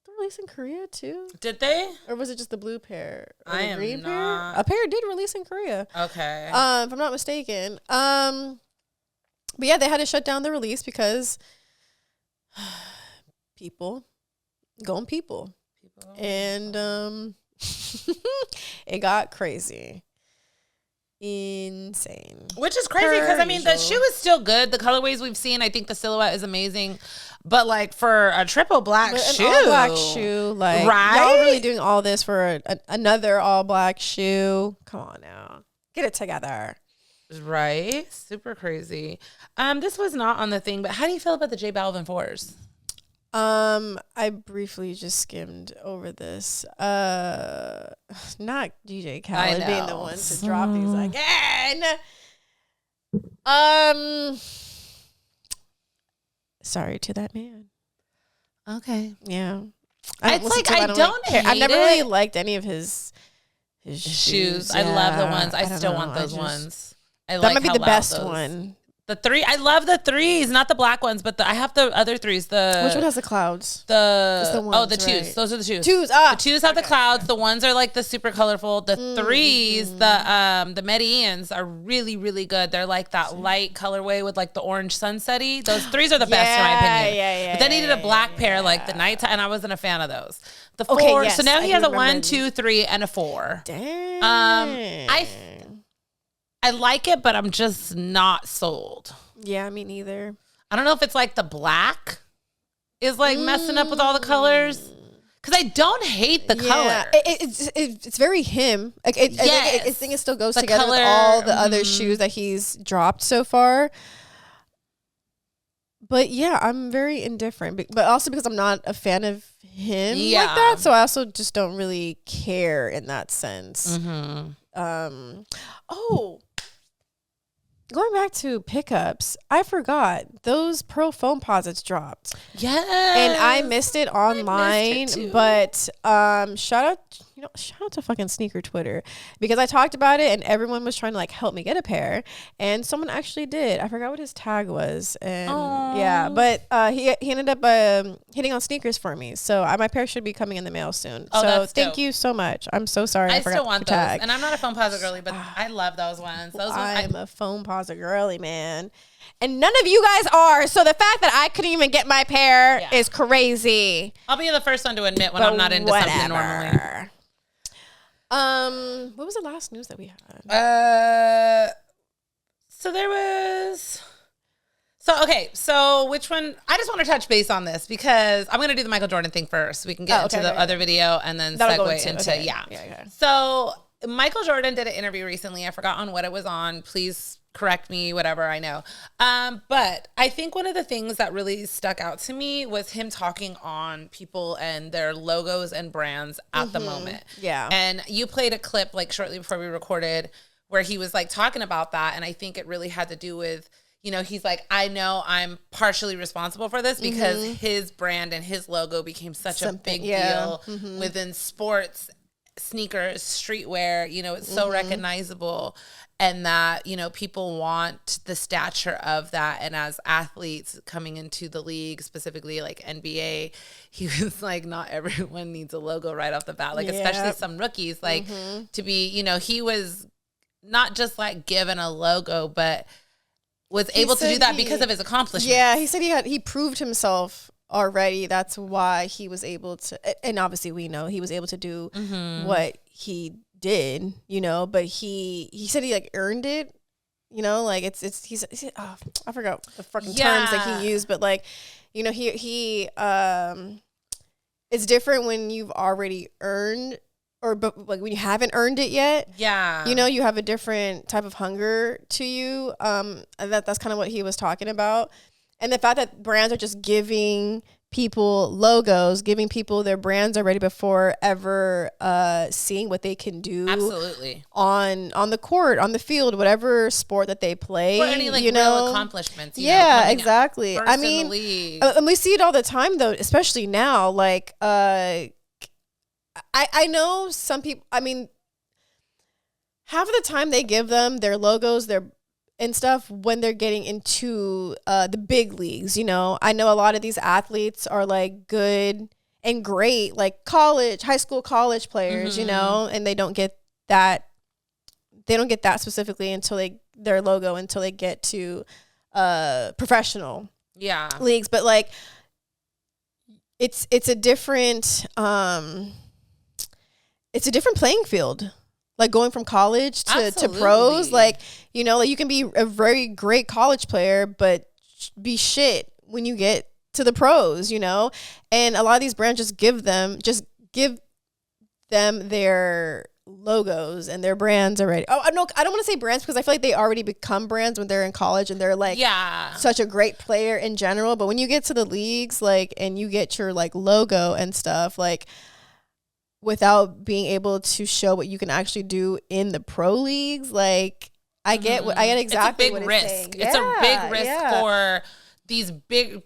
They released in Korea too. Did they? Or was it just the blue pair? Or I the am green not. pair? A pair did release in Korea. Okay. If I'm not mistaken. But yeah, they had to shut down the release because people. And it got crazy. Insane. Which is crazy because, I mean, the shoe is still good. The colorways we've seen, I think the silhouette is amazing. But, like, for a triple black shoe. All black shoe. Like, right? Y'all really doing all this for another all black shoe? Come on now. Get it together. Right? Super crazy. This was not on the thing, but how do you feel about the J Balvin 4s? I briefly just skimmed over this. Not DJ Khaled being the one to drop these again. Sorry to that man. Okay. Yeah. I don't hate I've never it. really liked any of his shoes. I love the ones. I still want those ones. That might be the best one. The 3, I love the 3s, not the black ones, but I have the other 3s. Which one has the clouds? The 2s. Right. Those are the 2s. The 2s have the clouds. The ones are like the super colorful. The 3s, the Medians are really, really good. They're like that light colorway with like the orange sunsetty. Those 3s are the best in my opinion. Yeah. But they needed a black pair like the nighttime, and I wasn't a fan of those. The 4. Yes, so now he has a 1, 2, 3, and a 4. Damn. I like it, but I'm just not sold. Yeah, me neither. I don't know if it's like the black is like messing up with all the colors. Because I don't hate the color. It's very him. Like I think it still goes together with all the other shoes that he's dropped so far. But yeah, I'm very indifferent. But also because I'm not a fan of him like that. So I also just don't really care in that sense. Going back to pickups, I forgot those Pro Foam Posits dropped. Yes. And I missed it online. But shout out shout out to fucking sneaker Twitter, because I talked about it and everyone was trying to like help me get a pair, and someone actually did. I forgot what his tag was, and yeah, but he ended up hitting on sneakers for me, so my pair should be coming in the mail soon. So thank you so much. I'm so sorry. I still want those, and I'm not a foam posit girly, but I love those ones. I'm a foam posit girly, man. And none of you guys are. So the fact that I couldn't even get my pair is crazy. I'll be the first one to admit when I'm not into something normally. What was the last news that we had? So there was... So which one? I just want to touch base on this because I'm going to do the Michael Jordan thing first. We can get into the other video and then segue into, yeah. So Michael Jordan did an interview recently. I forgot on what it was on. Please correct me, whatever, I know. But I think one of the things that really stuck out to me was him talking on people and their logos and brands at the moment. Yeah. And you played a clip like shortly before we recorded where he was like talking about that. And I think it really had to do with, he's like, I know I'm partially responsible for this because his brand and his logo became such a big deal within sports, sneakers, streetwear. It's so recognizable. And that, people want the stature of that. And as athletes coming into the league, specifically like NBA, he was like, not everyone needs a logo right off the bat. Like, especially some rookies, like to be, he was not just like given a logo, but was able to do that because of his accomplishments. Yeah, he said he proved himself already. That's why he was able to, and obviously we know he was able to do what he did, but he said he like earned it, like I forgot the fucking terms that he used, but like, he it's different when you've already earned but like when you haven't earned it yet. Yeah. You have a different type of hunger to you. And that's kind of what he was talking about. And the fact that brands are just giving people logos, giving people their brands already before ever seeing what they can do. Absolutely. On the court, on the field, whatever sport that they play. Or any real accomplishments. Yeah, exactly. I mean, and we see it all the time though, especially now. Like, I know some people, I mean, half of the time they give them their logos, and stuff when they're getting into the big leagues. I know a lot of these athletes are like good and great, like high school college players, and they don't get that. They don't get that specifically until their logo until they get to professional leagues. But like, it's a different it's a different playing field. Like going from college to pros, like, like you can be a very great college player, but be shit when you get to the pros, and a lot of these brands just give them their logos and their brands already. Oh, no, I don't want to say brands because I feel like they already become brands when they're in college and they're like such a great player in general. But when you get to the leagues, like, and you get your like logo and stuff, like, without being able to show what you can actually do in the pro leagues, like I get exactly what it's saying. It's a big risk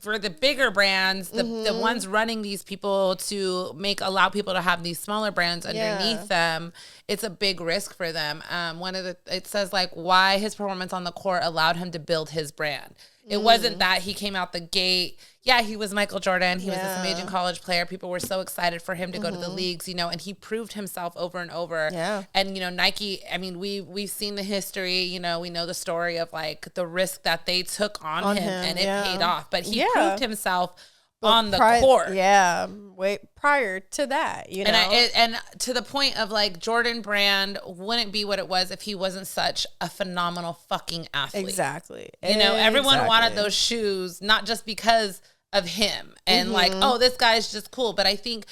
for the bigger brands, the ones running these people to allow people to have these smaller brands underneath them. It's a big risk for them. It says like why his performance on the court allowed him to build his brand. It wasn't that he came out the gate. Yeah, he was Michael Jordan. He was this amazing college player. People were so excited for him to go to the leagues, and he proved himself over and over. Yeah. And, Nike, I mean, we've seen the history, we know the story of like the risk that they took on him and it paid off. But he proved himself on the court. Yeah. Wait, prior to that, And to the point of like Jordan brand wouldn't be what it was if he wasn't such a phenomenal fucking athlete. Exactly. Everyone wanted those shoes, not just because of him and like, oh, this guy's just cool. But I think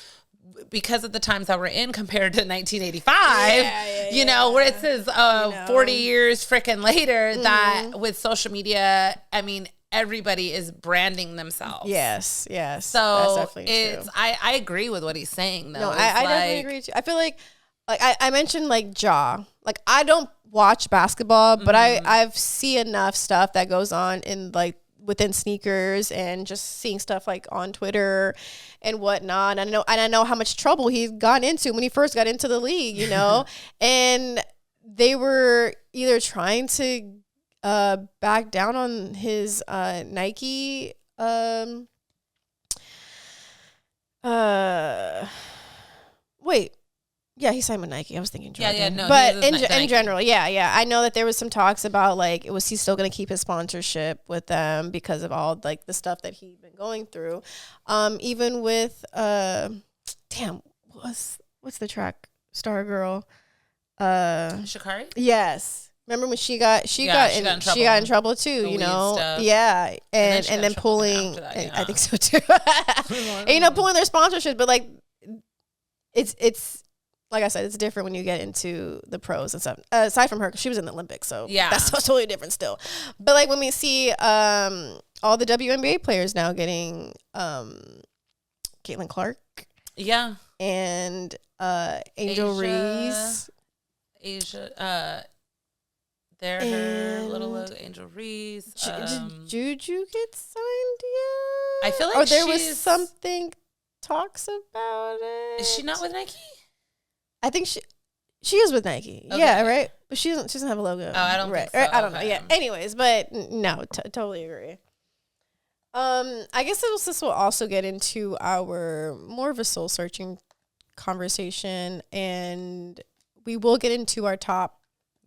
because of the times that we're in compared to 1985, where it says 40 years freaking later that with social media, I mean, everybody is branding themselves. Yes. So that's definitely true. I agree with what he's saying though. No, I definitely agree too. I feel like I mentioned like Ja. Like I don't watch basketball, but I see enough stuff that goes on in like within sneakers and just seeing stuff like on Twitter and whatnot. And I know how much trouble he got into when he first got into the league, you know, and they were either trying to back down on his Nike wait. Yeah, he signed with Nike. I was thinking Jordan. But in general, yeah. I know that there was some talks about, like, was he still going to keep his sponsorship with them because of all, like, the stuff that he'd been going through. Even with, what's the track star girl? Sha'Carri? Yes. Remember when she got in trouble too, you know? Stuff. Yeah. And then pulling, that, yeah. I think so too. And, you know, pulling their sponsorships, but, like, it's like I said, it's different when you get into the pros and stuff. Aside from her, because she was in the Olympics, so yeah, that's totally different still. But, like, when we see all the WNBA players now getting Caitlin Clark, yeah, and Angel Reese, her little Angel Reese. Did Juju get signed yet? I feel like there was something talks about it. Is she not with Nike? I think she is with Nike. Okay. Yeah, right? But she doesn't have a logo. Oh, I don't think so. I don't know. Yeah. Anyways, but no, totally agree. I guess this will also get into our more of a soul searching conversation, and we will get into our top.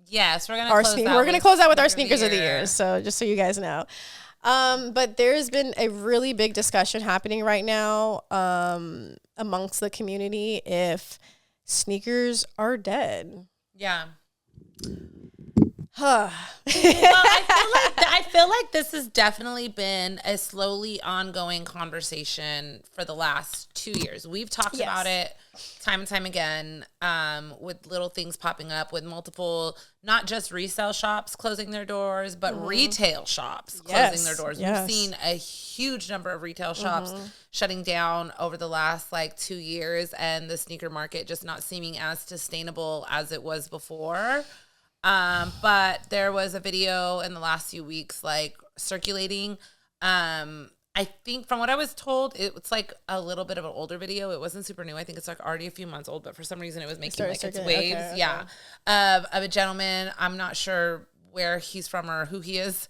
Yes, we're gonna close out with our sneakers of the year. So just so you guys know. But there's been a really big discussion happening right now amongst the community if sneakers are dead. Yeah. Well, I feel like this has definitely been a slowly ongoing conversation for the last 2 years. We've talked about it time and time again, with little things popping up, with multiple, not just resale shops closing their doors, but retail shops closing their doors. We've seen a huge number of retail shops shutting down over the last 2 years, and the sneaker market just not seeming as sustainable as it was before. But there was a video in the last few weeks, circulating. I think from what I was told, it's a little bit of an older video. It wasn't super new. I think it's already a few months old, but for some reason it was making its waves. Okay. Yeah. Of a gentleman. I'm not sure where he's from or who he is,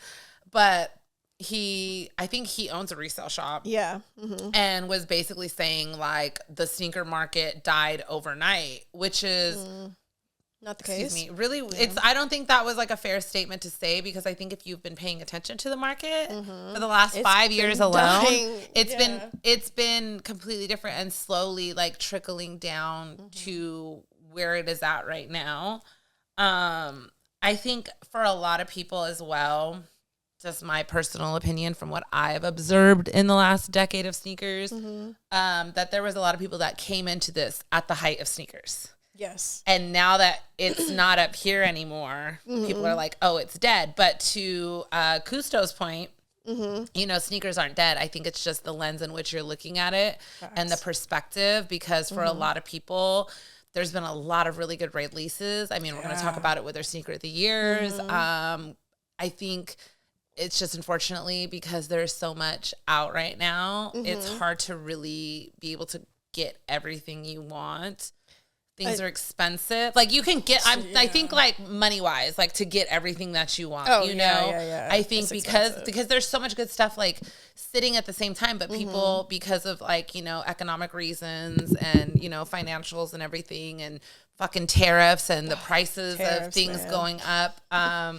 but I think he owns a resale shop. Yeah. Mm-hmm. And was basically saying the sneaker market died overnight, which is not the case. Excuse me. Really, I don't think that was a fair statement to say, because I think if you've been paying attention to the market for the last 5 years alone, it's been completely different and slowly trickling down to where it is at right now. I think for a lot of people as well, just my personal opinion from what I've observed in the last decade of sneakers, that there was a lot of people that came into this at the height of sneakers. Yes. And now that it's not up here anymore, people are like, oh, it's dead. But to Cousteau's point, sneakers aren't dead. I think it's just the lens in which you're looking at it and the perspective, because for a lot of people, there's been a lot of really good releases. I mean, we're going to talk about it with our sneaker of the years. I think it's just, unfortunately, because there's so much out right now, it's hard to really be able to get everything you want. Things are expensive. You can get, I think money wise, to get everything that you want, Yeah. I think because there's so much good stuff sitting at the same time, but people, because of economic reasons and, financials and everything and fucking tariffs and the prices of things going up. I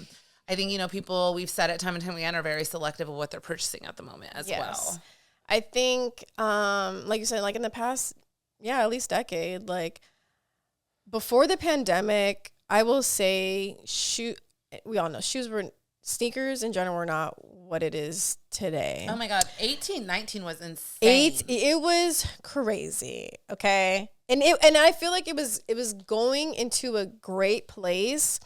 think, people, we've said it time and time again, are very selective of what they're purchasing at the moment as well. I think, like you said, in the past, at least decade, before the pandemic, I will say we all know sneakers in general were not what it is today. Oh my God. 19 was insane. It was crazy. Okay. And I feel like it was going into a great place.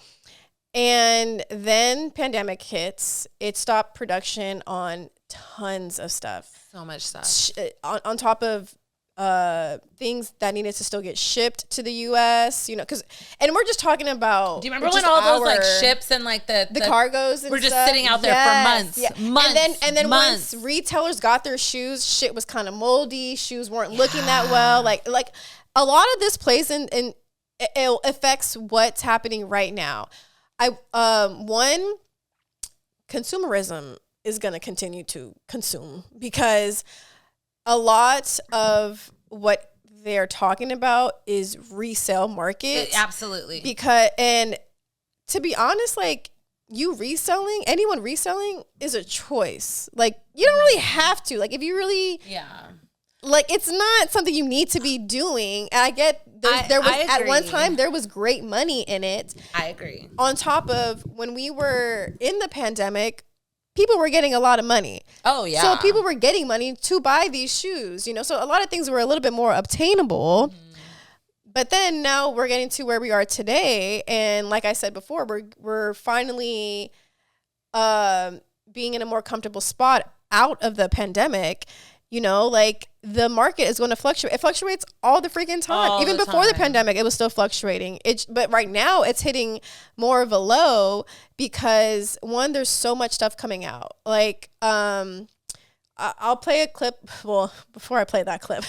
And then pandemic hits, it stopped production on tons of stuff. So much stuff. On top of things that needed to still get shipped to the U.S., and we're just talking about. Do you remember when all those like ships and like the cargos and were just stuff? sitting out there for months, and then once retailers got their shoes, shit was kind of moldy. Shoes weren't looking that well. Like a lot of this plays in it affects what's happening right now. One, consumerism is going to continue to consume because a lot of what they're talking about is resale market. Absolutely. And to be honest, like anyone reselling is a choice. Like you don't really have to. Like if you really, like it's not something you need to be doing. And I get there was at one time there was great money in it. I agree. On top of when we were in the pandemic, people were getting a lot of money. Oh, yeah. So people were getting money to buy these shoes, So a lot of things were a little bit more obtainable. But then now we're getting to where we are today. And like I said before, we're finally being in a more comfortable spot out of the pandemic. Like the market is going to fluctuate. It fluctuates all the freaking time. Even before the pandemic, it was still fluctuating. But right now it's hitting more of a low because one, there's so much stuff coming out. Like, I'll play a clip. Well, before I play that clip,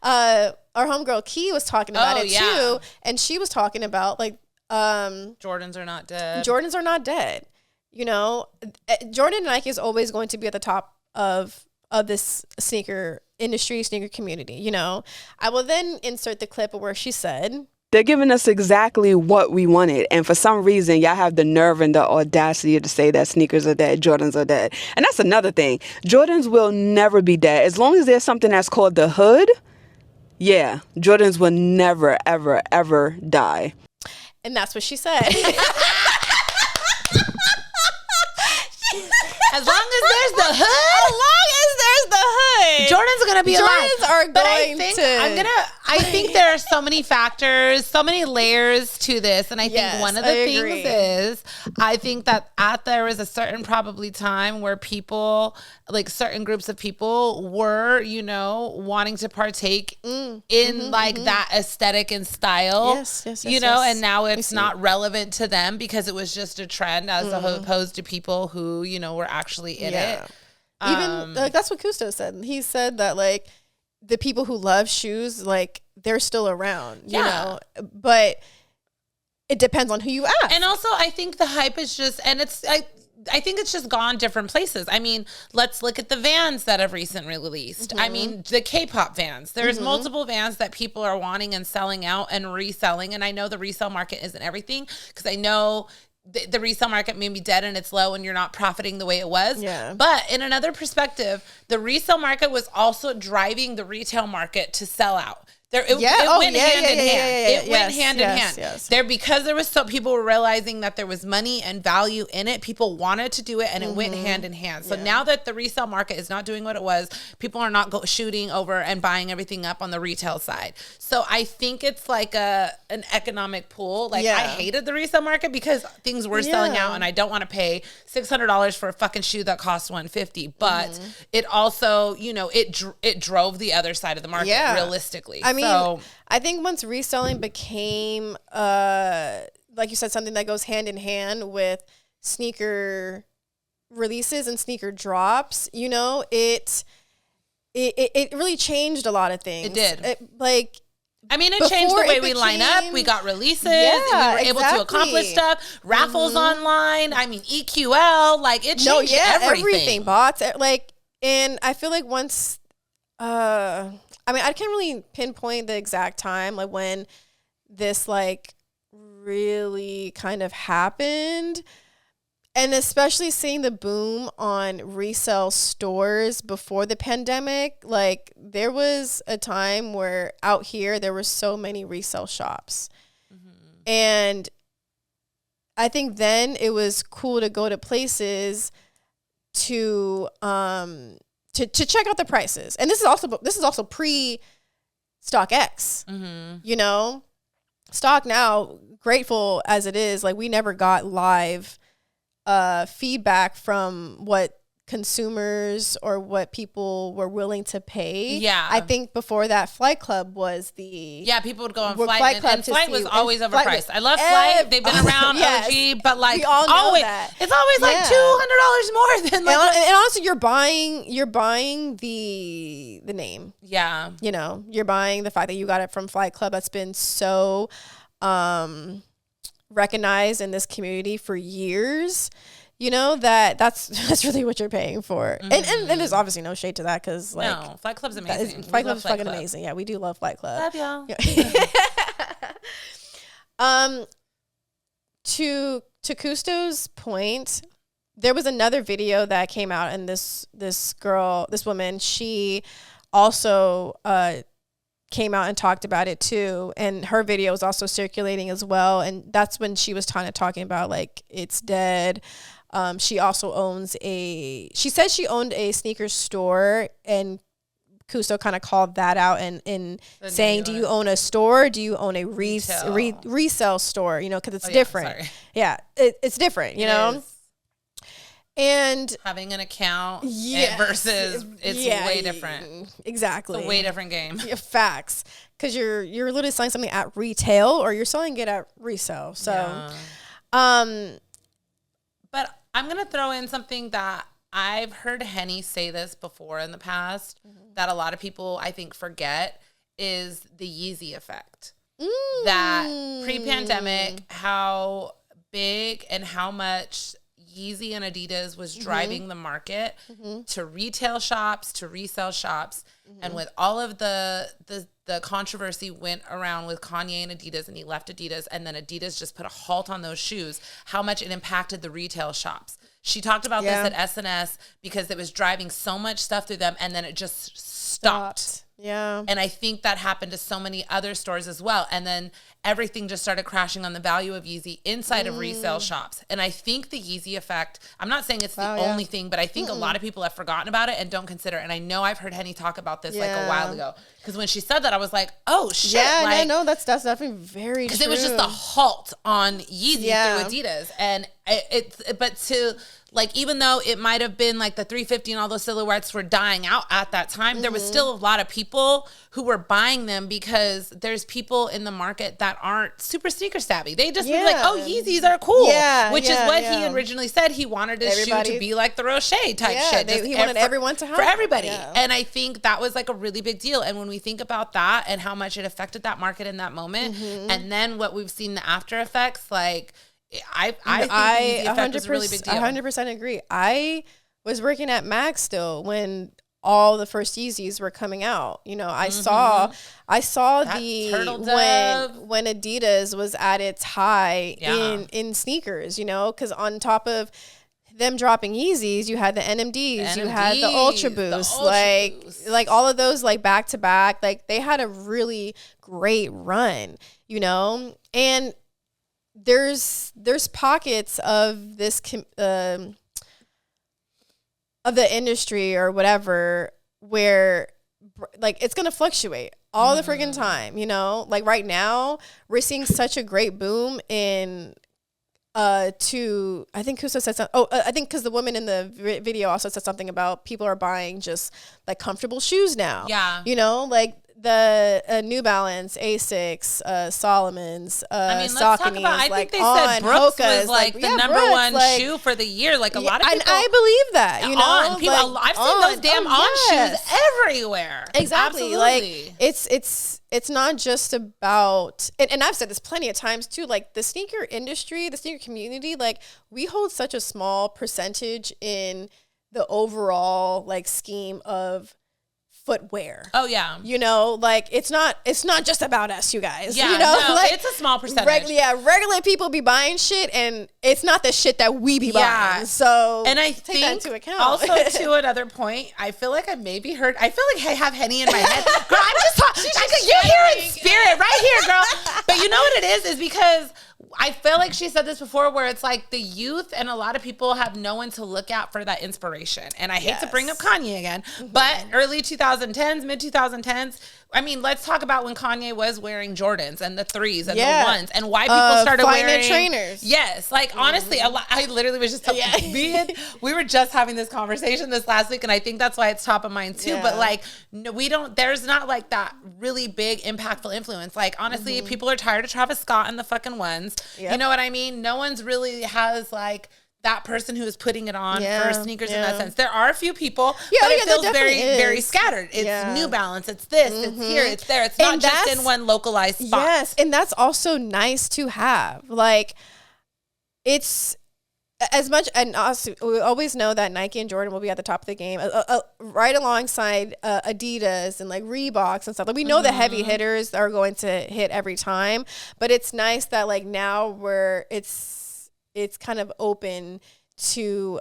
our homegirl Key was talking about it too. And she was talking about like, Jordans are not dead. Jordans are not dead. Jordan and Nike is always going to be at the top of this sneaker industry, sneaker community, I will then insert the clip of where she said, they're giving us exactly what we wanted. And for some reason, y'all have the nerve and the audacity to say that sneakers are dead, Jordans are dead. And that's another thing. Jordans will never be dead. As long as there's something that's called the hood, Jordans will never, ever, ever die. And that's what she said. As long as there's the hood. As long as there's the hood. Jordans are going to be alive. Jordans are going to. I think there are so many factors, so many layers to this. And I think one of the things is, I think that there was a certain probably time where people, like certain groups of people were, wanting to partake in that aesthetic and style. Yes, and now it's not relevant to them because it was just a trend as opposed to people who, were actually in it. Even that's what Cousteau said. He said that like the people who love shoes, like they're still around, you know, but it depends on who you ask. And also I think the hype is just, and I think it's just gone different places. I mean, let's look at the Vans that have recently released. I mean, the K-pop Vans. There's multiple Vans that people are wanting and selling out and reselling. And I know the resale market isn't everything because I know the resale market may be dead and it's low and you're not profiting the way it was. Yeah. But in another perspective, the resale market was also driving the retail market to sell out. It went hand in hand. It went hand in hand. Yes. Because there was people were realizing that there was money and value in it. People wanted to do it, and it went hand in hand. So now that the resale market is not doing what it was, people are not shooting over and buying everything up on the retail side. So I think it's like an economic pool. Like I hated the resale market because things were selling out, and I don't want to pay $600 for a fucking shoe that costs $150. But it also, it drove the other side of the market realistically. I think once reselling became, like you said, something that goes hand in hand with sneaker releases and sneaker drops, it really changed a lot of things. It did. It changed the way we line up. We got releases. And we were able to accomplish stuff. Raffles online. EQL. It changed everything. Bots. And I feel like once, I can't really pinpoint the exact time, when this, really kind of happened. And especially seeing the boom on resale stores before the pandemic, there was a time where out here, there were so many resale shops. And I think then it was cool to go to places to check out the prices. And this is also pre StockX. Stock now, grateful as it is, we never got live feedback from what consumers or what people were willing to pay. Yeah. I think before that, Flight Club was the... Yeah, people would go on Flight, and Flight was always overpriced. I love Flight. They've been around, yes, OG, but like we all know always, that. it's always like $200 more than like... And honestly, you're buying the name. Yeah. You know, you're buying the fact that you got it from Flight Club. That's been so recognized in this community for years. You know, that's really what you're paying for. And there's obviously no shade to that because, like... No, Flight Club's amazing. Flight Club's fucking amazing. Yeah, we do love Flight Club. Love y'all. Yeah. To Cousteau's point, there was another video that came out, and this woman, she also came out and talked about it too, and her video was also circulating as well, and that's when she was talking about like it's dead. She also owns she said she owned a sneaker store, and Cousteau kind of called that out and saying, do you own a store? Do you own a resale store? You know, because it's different. Yeah, it's different, you know? And having an account versus it's way different. Exactly. It's a way different game. Yeah, facts. Because you're literally selling something at retail or you're selling it at resale. So, but I'm going to throw in something that I've heard Henny say this before in the past that a lot of people, I think, forget is the Yeezy effect. That pre-pandemic, how big and how much Yeezy and Adidas was driving the market to retail shops, to resale shops. And with all of the controversy went around with Kanye and Adidas, and he left Adidas, and then Adidas just put a halt on those shoes, how much it impacted the retail shops. She talked about this at SNS because it was driving so much stuff through them, and then it just stopped. Yeah. And I think that happened to so many other stores as well. And then everything just started crashing on the value of Yeezy inside of resale shops. And I think the Yeezy effect, I'm not saying it's the only thing, but I think a lot of people have forgotten about it and don't consider it. And I know I've heard Henny talk about this like a while ago. Because when she said that, I was like, oh, shit. Yeah, like, no, that's definitely very true. Because it was just a halt on Yeezy through Adidas. And but to... like, even though it might have been like the 350 and all those silhouettes were dying out at that time, there was still a lot of people who were buying them because there's people in the market that aren't super sneaker savvy. They just be like, oh, Yeezys are cool. Which is what he originally said. He wanted his shoe to be like the Rocher type shit. He wanted everyone to have for everybody. Yeah. And I think that was like a really big deal. And when we think about that and how much it affected that market in that moment, and then what we've seen the after effects, like... I think the effect was a really big deal. 100% agree. I was working at Max still when all the first Yeezys were coming out. You know, I saw when Adidas was at its high in sneakers, you know, because on top of them dropping Yeezys, you had the NMDs, you had the Ultra Boost, like all of those like back to back, like they had a really great run, you know, and there's pockets of this of the industry or whatever where like it's gonna fluctuate all the freaking time, you know. Like right now we're seeing such a great boom in I think Cousteau said something. I think because the woman in the video also said something about people are buying just like comfortable shoes now. Yeah, you know, like the New Balance, Asics, Solomon's, let's talk about. I think they said Brooks was like the number one shoe for the year. Like a lot of people, I believe that. You know, people, I've seen those damn shoes everywhere. Exactly. Absolutely. Like it's not just about, and I've said this plenty of times too. Like the sneaker industry, the sneaker community, like we hold such a small percentage in the overall like scheme of footwear. Oh yeah. You know, like it's not just about us, you guys. Yeah, you know, no, like it's a small percentage. Regular people be buying shit and it's not the shit that we be buying. So and I take think that into account. Also to another point, I feel like I maybe heard I have Henny in my head. Girl, I'm just talking. You're hearing spirit right here, girl. But you know what it is because I feel like she said this before where it's like the youth and a lot of people have no one to look at for that inspiration. And I hate to bring up Kanye again, but early 2010s, mid 2010s, I mean, let's talk about when Kanye was wearing Jordans and the 3s and the ones, and why people started wearing trainers. Yes, like honestly, I literally was just we were just having this conversation this last week, and I think that's why it's top of mind too. But like, no, we don't. There's not like that really big impactful influence. Like honestly, people are tired of Travis Scott and the fucking ones. Yep. You know what I mean? No one's really has like that person who is putting it on for sneakers in that sense. There are a few people, but it feels very scattered. It's New Balance, it's this, it's here, it's there. It's not just in one localized spot. Yes, and that's also nice to have. Like, it's as much, and also, we always know that Nike and Jordan will be at the top of the game, right alongside Adidas and like Reeboks and stuff. Like, we know the heavy hitters are going to hit every time, but it's nice that like now where it's kind of open to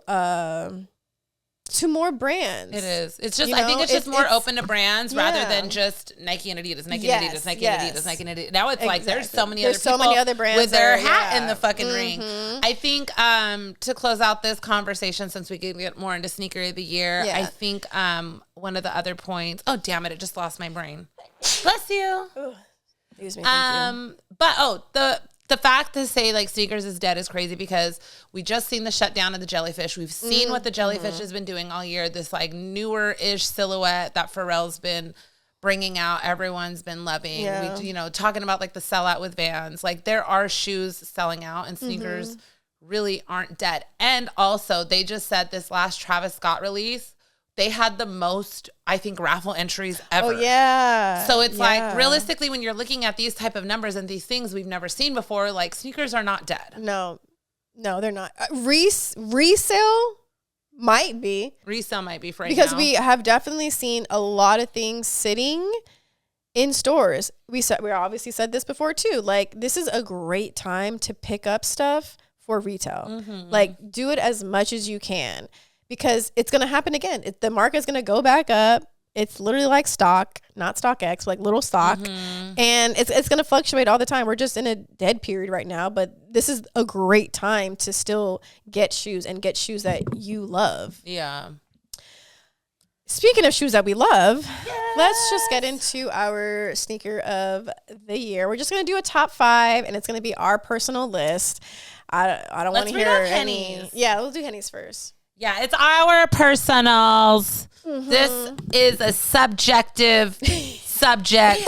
more brands. It is. It's just, I think it's just more open to brands rather than just Nike and Adidas, Nike and Adidas, Nike and Adidas, Nike and Adidas. Now it's like there's so many other brands with their hat in the fucking ring. I think to close out this conversation, since we can get more into sneaker of the year, I think one of the other points. Oh damn it! It just lost my brain. Bless you. Ooh, excuse me. Thank you. But the fact to say like sneakers is dead is crazy because we just seen the shutdown of the jellyfish. We've seen what the jellyfish has been doing all year. This like newer-ish silhouette that Pharrell's been bringing out. Everyone's been loving. We, talking about like the sellout with Vans. Like there are shoes selling out and sneakers really aren't dead. And also they just said this last Travis Scott release, they had the most, I think, raffle entries ever. Oh, yeah. So it's like, realistically, when you're looking at these type of numbers and these things we've never seen before, like, sneakers are not dead. No, they're not. Resale might be. Resale might be for right because now. We have definitely seen a lot of things sitting in stores. We obviously said this before, too. Like, this is a great time to pick up stuff for retail. Like, do it as much as you can. Because it's going to happen again. The market's going to go back up. It's literally like stock, not StockX, like little stock. And it's going to fluctuate all the time. We're just in a dead period right now. But this is a great time to still get shoes and get shoes that you love. Yeah. Speaking of shoes that we love, let's just get into our sneaker of the year. We're just going to do a top 5, and it's going to be our personal list. I don't want to hear any. Yeah, we'll do Henny's first. Yeah, it's our personals. This is a subjective subject.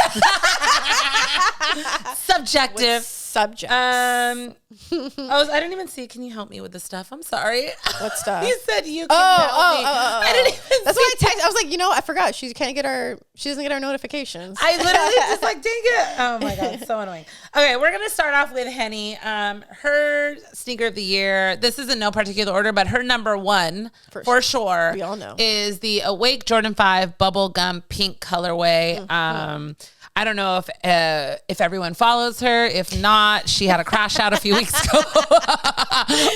Subjective. Subjects. I didn't even see. Can you help me with the stuff? I'm sorry. What stuff? You said you can help me. I didn't even That's why I texted. I was like, I forgot. She doesn't get our notifications. I literally just like, dang it. Oh my God, so annoying. Okay, we're going to start off with Henny. Her sneaker of the year, this is in no particular order, but her number 1 for sure we all know is the Awake Jordan 5 bubblegum pink colorway. I don't know if everyone follows her. If not, she had a crash out a few weeks ago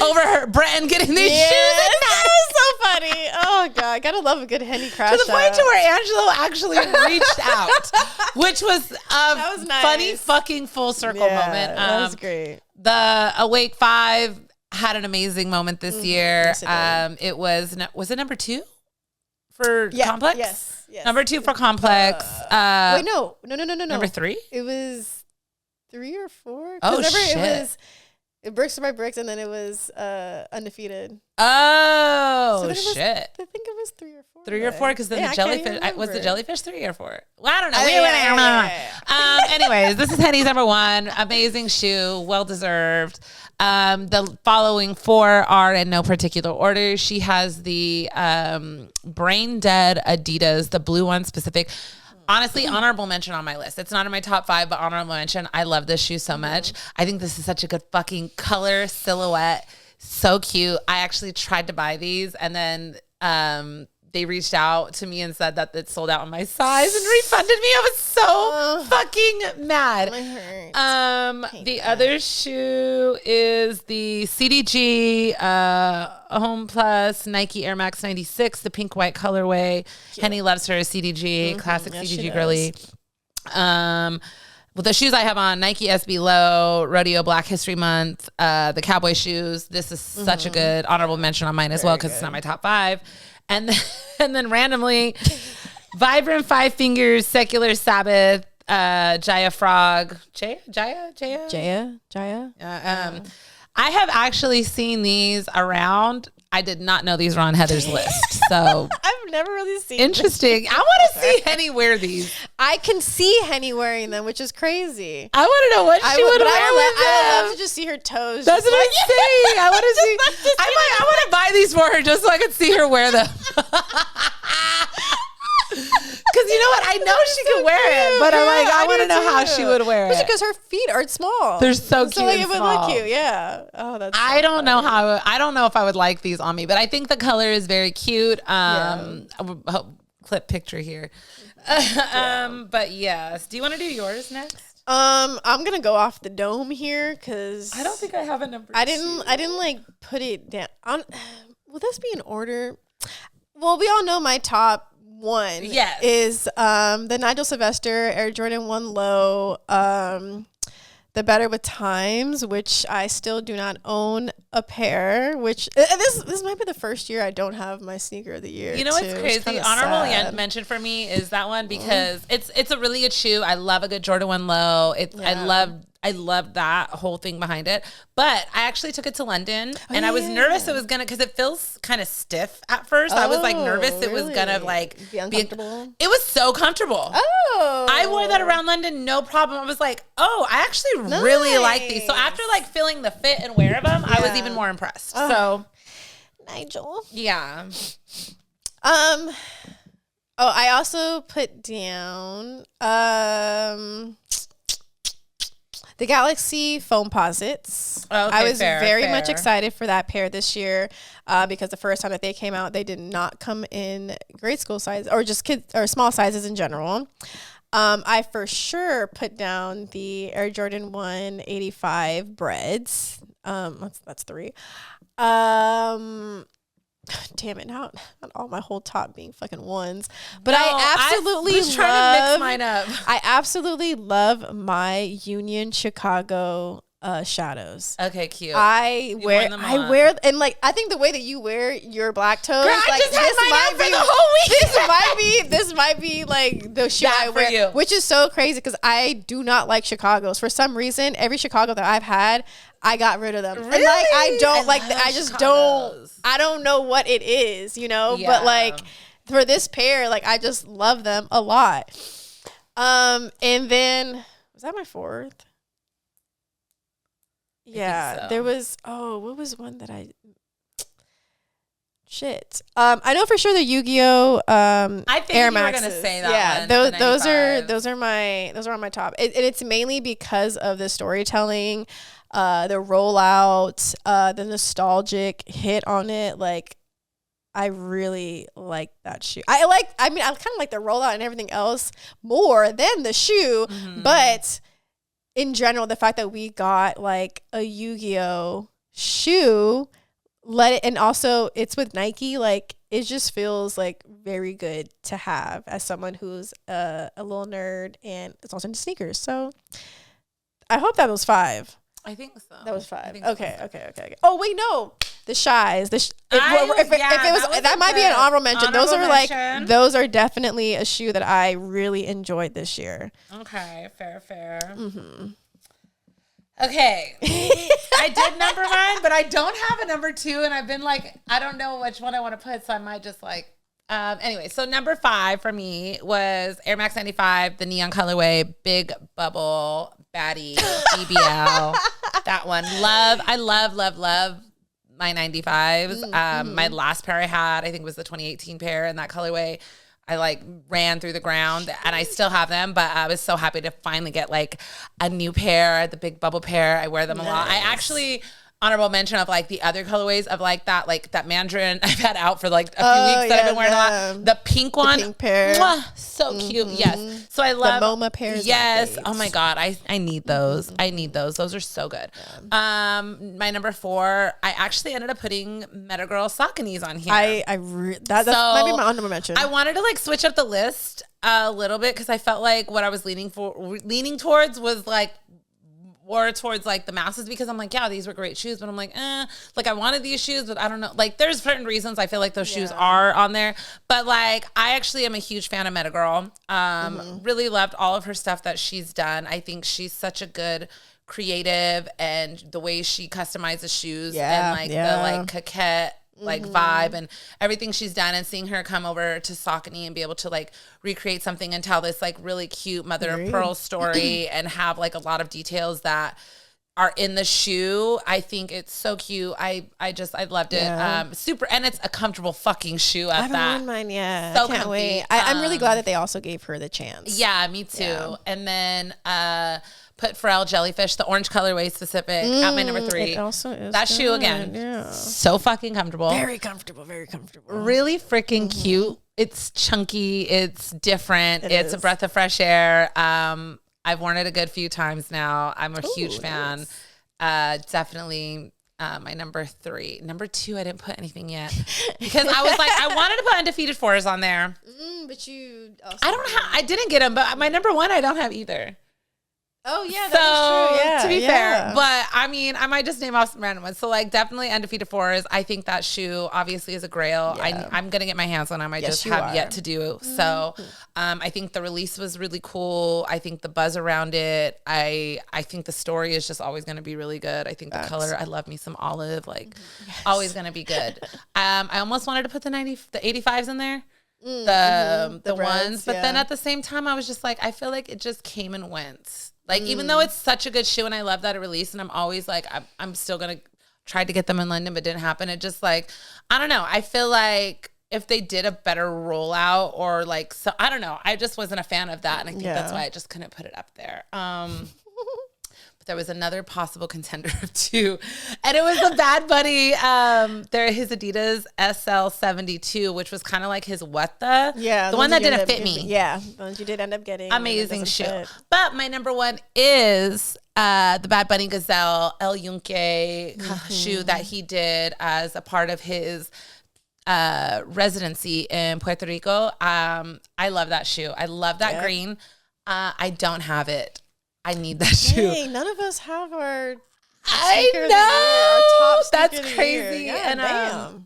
over her Brenton getting these shoes. That was so funny. Oh God, gotta love a good Henny crash out. To the point to where Angelo actually reached out, which was a funny fucking full circle moment. That was great. The Awake 5 had an amazing moment this year. Yes, it was it number 2 for Complex? Yes. Number 2 for Complex. Wait, no. Number 3? It was 3 or 4. Oh, shit. It was Bricks by Bricks, and then it was Undefeated. Oh, shit. I think it was 3 or 4. 3 or 4, because then the jellyfish, was the jellyfish 3 or 4? Well, I don't know. Anyways, this is Henny's number 1. Amazing shoe, well-deserved. The following 4 are in no particular order. She has the Brain Dead Adidas, the blue one specific. Honestly, honorable mention on my list. It's not in my top 5, but honorable mention. I love this shoe so much. I think this is such a good fucking color silhouette. So cute. I actually tried to buy these, and then they reached out to me and said that it sold out in my size and refunded me. I was so fucking mad. The other shoe is the CDG Home Plus Nike Air Max 96, the pink white colorway. Cute. Henny loves her CDG, classic CDG girly. Well, the shoes I have on, Nike SB Low, Rodeo Black History Month, the cowboy shoes. This is such a good honorable mention on mine as well, because it's not my top 5. And then randomly, Vibrant Five Fingers, Secular Sabbath, Jaya Frog. Jaya? I have actually seen these around. I did not know these were on Heather's list. So I've never really seen interesting. This. I want to see Henny wear these. I can see Henny wearing them, which is crazy. I want to know what she would wear with them. I would love to just see her toes. That's what I'm saying. I want to see. I want to buy these for her just so I can see her wear them. Because you know what? I know she could wear it, but I'm like, I want to know how she would wear it. Because her feet are small. They're so cute. So like, it would look cute. Yeah. Oh, that's. I don't know how. I don't know if I would like these on me, but I think the color is very cute. Clip picture here. But yes. Do you want to do yours next? I'm gonna go off the dome here because I don't think I have a number. I didn't like put it down. Will this be in order? Well, we all know my top one is the Nigel Sylvester Air Jordan 1 Low, the Better with Times, which I still do not own a pair, which this might be the first year I don't have my sneaker of the year. You know what's crazy? Honorable mention for me is that one because it's a really good shoe. I love a good Jordan 1 Low. I love that whole thing behind it. But I actually took it to London and I was nervous it was going to, because it feels kind of stiff at first. I was like nervous it was going to like be uncomfortable. It was so comfortable. Oh. I wore that around London, no problem. I was like, oh, I actually really like these. So after like feeling the fit and wear of them, I was even more impressed. So Nigel. Yeah. I also put down the Galaxy Foam Posits. Okay, I was very much excited for that pair this year because the first time that they came out, they did not come in grade school size or just kids or small sizes in general. I for sure put down the Air Jordan 185 breads. That's 3. Damn it, not all my whole top being fucking ones. But no, I absolutely trying to mix mine up. I absolutely love my Union Chicago shadows. Okay, cute. I wear and like I think the way that you wear your black toes, girl, like I just had mine out for the whole week. This might be like the shoe I wear, you. Which is so crazy because I do not like Chicago's. For some reason, every Chicago that I've had, I got rid of them. Really? And like I don't know what it is, you know? Yeah. But like for this pair, like I just love them a lot. And then was that my 4th? Yeah, so. There was what was one that I I know for sure the Yu-Gi-Oh I think Air you Maxes. were gonna say that one. Those are on my top. And it's mainly because of the storytelling, the rollout, the nostalgic hit on it. Like I really like that shoe. I kind of like the rollout and everything else more than the shoe, but in general, the fact that we got like a Yu-Gi-Oh shoe, and also it's with Nike, like it just feels like very good to have as someone who's a little nerd and is also into sneakers. So I hope that was 5. I think so. That was 5. Okay. Oh wait, no, the Shies. If it was that might be an honorable mention. Those are definitely a shoe that I really enjoyed this year. Okay, fair. Mm-hmm. Okay, I did number mine, but I don't have a number 2, and I've been like, I don't know which one I want to put, so I might just like. Anyway, so number 5 for me was Air Max 95, the neon colorway, big bubble, baddie, BBL. That one, I love my 95s. My last pair I had, I think was the 2018 pair in that colorway. I like ran through the ground and I still have them, but I was so happy to finally get like a new pair, the big bubble pair. I wear them a lot. I actually honorable mention of like the other colorways of like that mandarin I've had out for like a few weeks that I've been wearing a lot. The pink one, pink pair, so cute. Yes, so I love the MoMA pairs. Yes, oh my god, I need those. I need those. Those are so good. Yeah. My number 4, I actually ended up putting Metagirl Sauconys on here. That might be my honorable mention. I wanted to like switch up the list a little bit because I felt like what I was leaning towards was like more towards like the masses because I'm like, yeah, these were great shoes, but I'm like, like I wanted these shoes, but I don't know. Like there's certain reasons I feel like those shoes are on there, but like I actually am a huge fan of Metagirl. Really loved all of her stuff that she's done. I think she's such a good creative, and the way she customizes shoes and like the like coquette like vibe and everything she's done, and seeing her come over to Saucony and be able to like recreate something and tell this like really cute mother of pearl story and have like a lot of details that are in the shoe. I think it's so cute. I loved it. Super, and it's a comfortable fucking shoe at that. I haven't worn mine yet. So I can't wait. I'm really glad that they also gave her the chance. Yeah, me too. Yeah. And then put Pharrell Jellyfish, the orange colorway specific, at my number 3. It also is that shoe again. So fucking comfortable. Very comfortable. Very comfortable. Really freaking cute. It's chunky. It's different. It's a breath of fresh air. I've worn it a good few times now. I'm a huge fan. Nice. Definitely my number 3. Number 2, I didn't put anything yet because I was like, I wanted to put Undefeated 4s on there. But you also I didn't get them, but my number 1, I don't have either. Oh, yeah, that is true. Yeah, to be fair. But, I mean, I might just name off some random ones. So, like, definitely Undefeated 4s. I think that shoe, obviously, is a grail. Yeah. I'm going to get my hands on them. I just have yet to do. So, I think the release was really cool. I think the buzz around it. I think the story is just always going to be really good. I think the color, I love me some olive. Like, always going to be good. I almost wanted to put the 85s in there. The ones. But then at the same time, I was just like, I feel like it just came and went. Like, even though it's such a good shoe and I love that it released, and I'm always like, I'm still going to try to get them in London, but didn't happen. It just like, I don't know. I feel like if they did a better rollout or like, so I don't know. I just wasn't a fan of that. And I think that's why I just couldn't put it up there. But there was another possible contender of 2, and it was the Bad Bunny, his Adidas SL72, which was kind of like his the one that didn't fit me. Yeah, the ones you did end up getting. Amazing shoe. Fit. But my number 1 is the Bad Bunny Gazelle El Yunque shoe that he did as a part of his residency in Puerto Rico. I love that shoe. I love that green. I don't have it. I need that shoe. Dang, none of us have our I know. That's crazy. Yeah, and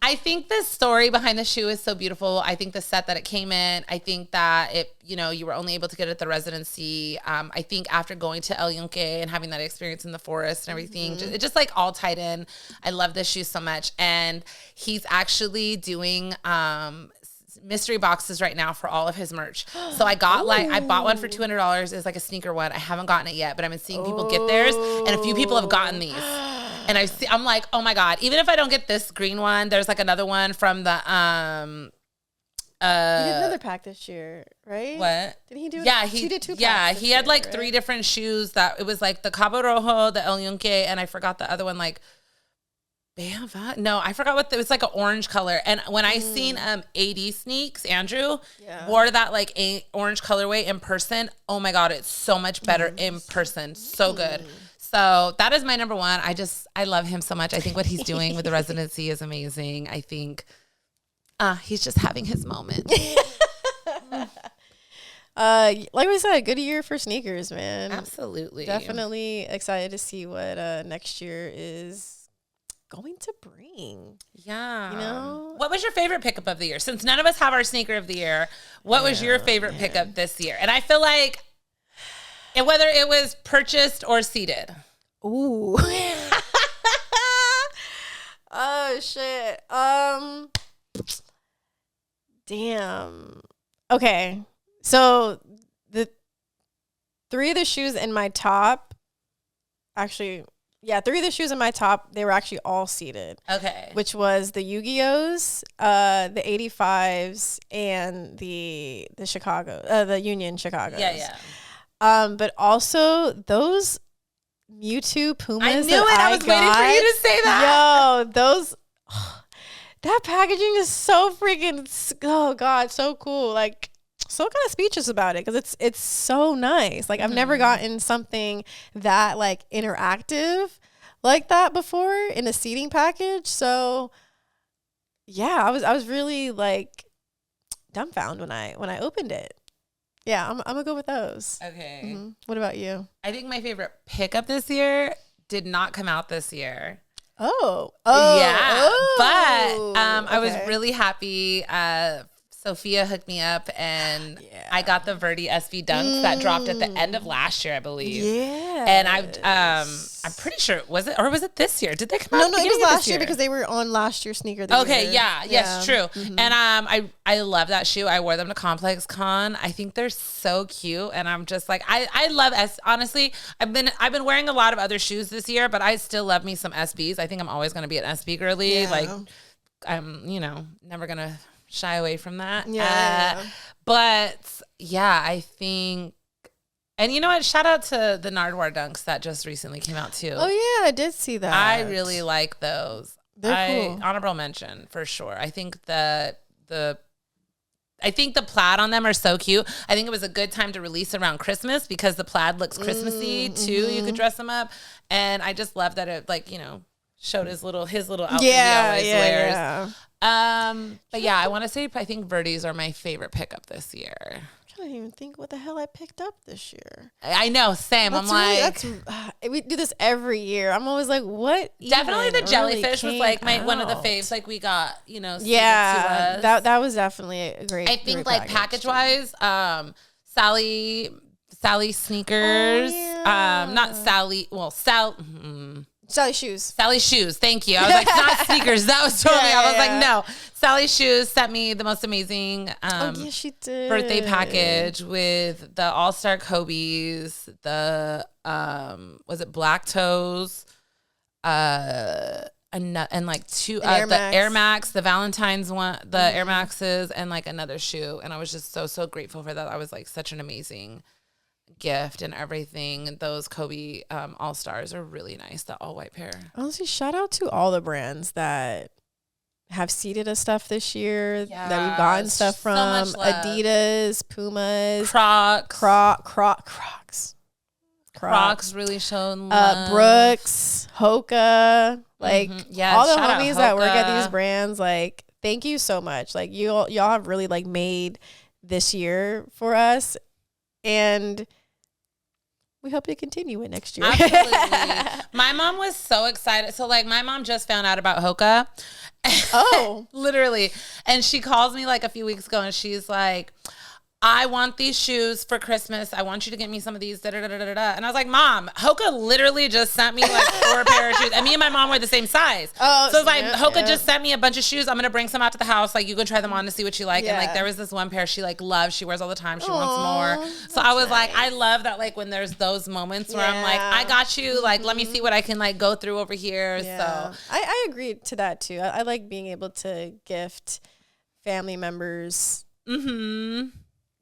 I think the story behind the shoe is so beautiful. I think the set that it came in, I think that it, you were only able to get it at the residency. I think after going to El Yunque and having that experience in the forest and everything, it just like all tied in. I love this shoe so much. And he's actually doing mystery boxes right now for all of his merch. So I got I bought one for $200. It's like a sneaker one. I haven't gotten it yet, but I've been seeing people get theirs, and a few people have gotten these. And I'm like, oh my God, even if I don't get this green one, there's like another one from the he did another pack this year, right? What? Did he do? Yeah, he did 2 packs. Yeah, he had like 3 different shoes that it was like the Cabo Rojo, the El Yunque, and I forgot the other one, like no, I forgot what it was, like an orange color. And when I seen AD Sneaks, Andrew wore that like orange colorway in person. Oh my God, it's so much better in person. So good. So that is my number 1. I love him so much. I think what he's doing with the residency is amazing. I think he's just having his moment. Like we said, good year for sneakers, man. Absolutely. Definitely excited to see what next year is going to bring. Yeah. What was your favorite pickup of the year? Since none of us have our sneaker of the year, what was your favorite pickup this year? And I feel like whether it was purchased or seated. Ooh. Oh shit. Damn. Okay. So the 3 of the shoes in my top, actually, 3 of the shoes in my top, they were actually all seated. Okay. Which was the Yu-Gi-Ohs, the 85s, and the Chicago, the Union Chicagos. Yeah. But also those Mewtwo Pumas. I knew it. I was waiting for you to say that. Yo, those. That packaging is so freaking. Oh God, so cool. Like, so kind of speechless about it because it's so nice. Like, I've never gotten something that like interactive like that before in a seating package. So yeah, I was really like dumbfounded when I opened it. Yeah, I'm gonna go with those. Okay. Mm-hmm. What about you? I think my favorite pickup this year did not come out this year. Oh. Yeah. Oh. But I was really happy. Sophia hooked me up and I got the Verdi SV Dunks that dropped at the end of last year, I believe. Yeah. And I'm pretty sure, was it this year? Did they come out? No, it was last year because they were on last year's sneaker. Yes, true. Mm-hmm. And I love that shoe. I wore them to Complex Con. I think they're so cute, and I'm just like I love honestly. I've been wearing a lot of other shoes this year, but I still love me some SBs. I think I'm always gonna be an SB girly. Yeah. Like I'm never gonna shy away from that. Yeah. But yeah, I think, and you know what? Shout out to the Nardwuar Dunks that just recently came out too. Oh yeah, I did see that. I really like those. They're cool. Honorable mention for sure. I think I think the plaid on them are so cute. I think it was a good time to release around Christmas because the plaid looks Christmassy too. Mm-hmm. You could dress them up, and I just love that it showed his little outfit he always wears. Yeah. But yeah, I want to say I think Verdi's are my favorite pickup this year. I don't even think what the hell I picked up this year. I know, same. We do this every year. I'm always like, what? Definitely the jellyfish was like one of the faves. Like we got, yeah, that was definitely a great. I think like package wise, Sally sneakers, not Sally. Well, Sally Shoes. Sally Shoes. Thank you. I was like, not sneakers. That was totally. I was like, no. Sally Shoes sent me the most amazing she did. birthday package with the All-Star Kobe's, the was it Black Toes, and like two the Air Max, the Valentine's one, the Air Maxes, and like another shoe. And I was just so grateful for that. I was like such an amazing gift and everything. Those Kobe All-Stars are really nice, the all white pair. Honestly, shout out to all the brands that have seeded us stuff this year that we've gotten stuff from. So Adidas, Pumas, Crocs really shown love. Brooks, Hoka, like all the homies that work at these brands, like thank you so much. Like y'all have really like made this year for us, and we hope to continue it next year. Absolutely. My mom was so excited. So like my mom just found out about Hoka. Oh. Literally. And she calls me like a few weeks ago and she's like, I want these shoes for Christmas. I want you to get me some of these. And I was like, Mom, Hoka literally just sent me like 4 pair of shoes. And me and my mom were the same size. Oh, so it's like, Hoka just sent me a bunch of shoes. I'm going to bring some out to the house. Like, you can try them on to see what you like. Yeah. And like, there was this one pair she like loves. She wears all the time. She wants more. So I was like, I love that like when there's those moments where I'm like, I got you. Like, let me see what I can like go through over here. Yeah. So I agree to that too. I like being able to gift family members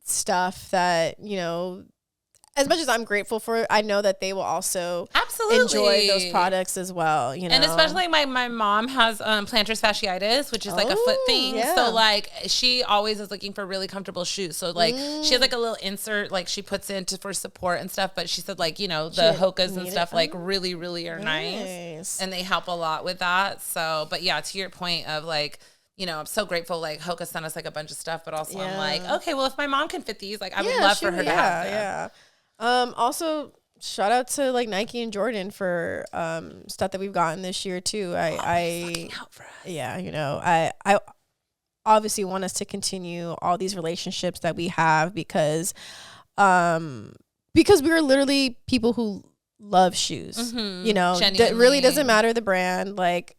stuff that, as much as I'm grateful for it, I know that they will also enjoy those products as well, And especially my mom has plantar fasciitis, which is like a foot thing. Yeah. So like she always is looking for really comfortable shoes. So like she has like a little insert like she puts in for support and stuff. But she said like, the Hokas and stuff like really, really are nice. And they help a lot with that. So, but yeah, to your point of like, I'm so grateful. Like Hoka sent us like a bunch of stuff, but also I'm like, okay, well, if my mom can fit these, like I would love for her to have them. Yeah. Also, shout out to like Nike and Jordan for stuff that we've gotten this year too. I out for us. Yeah, I obviously want us to continue all these relationships that we have because we're literally people who love shoes. That really doesn't matter the brand. Like,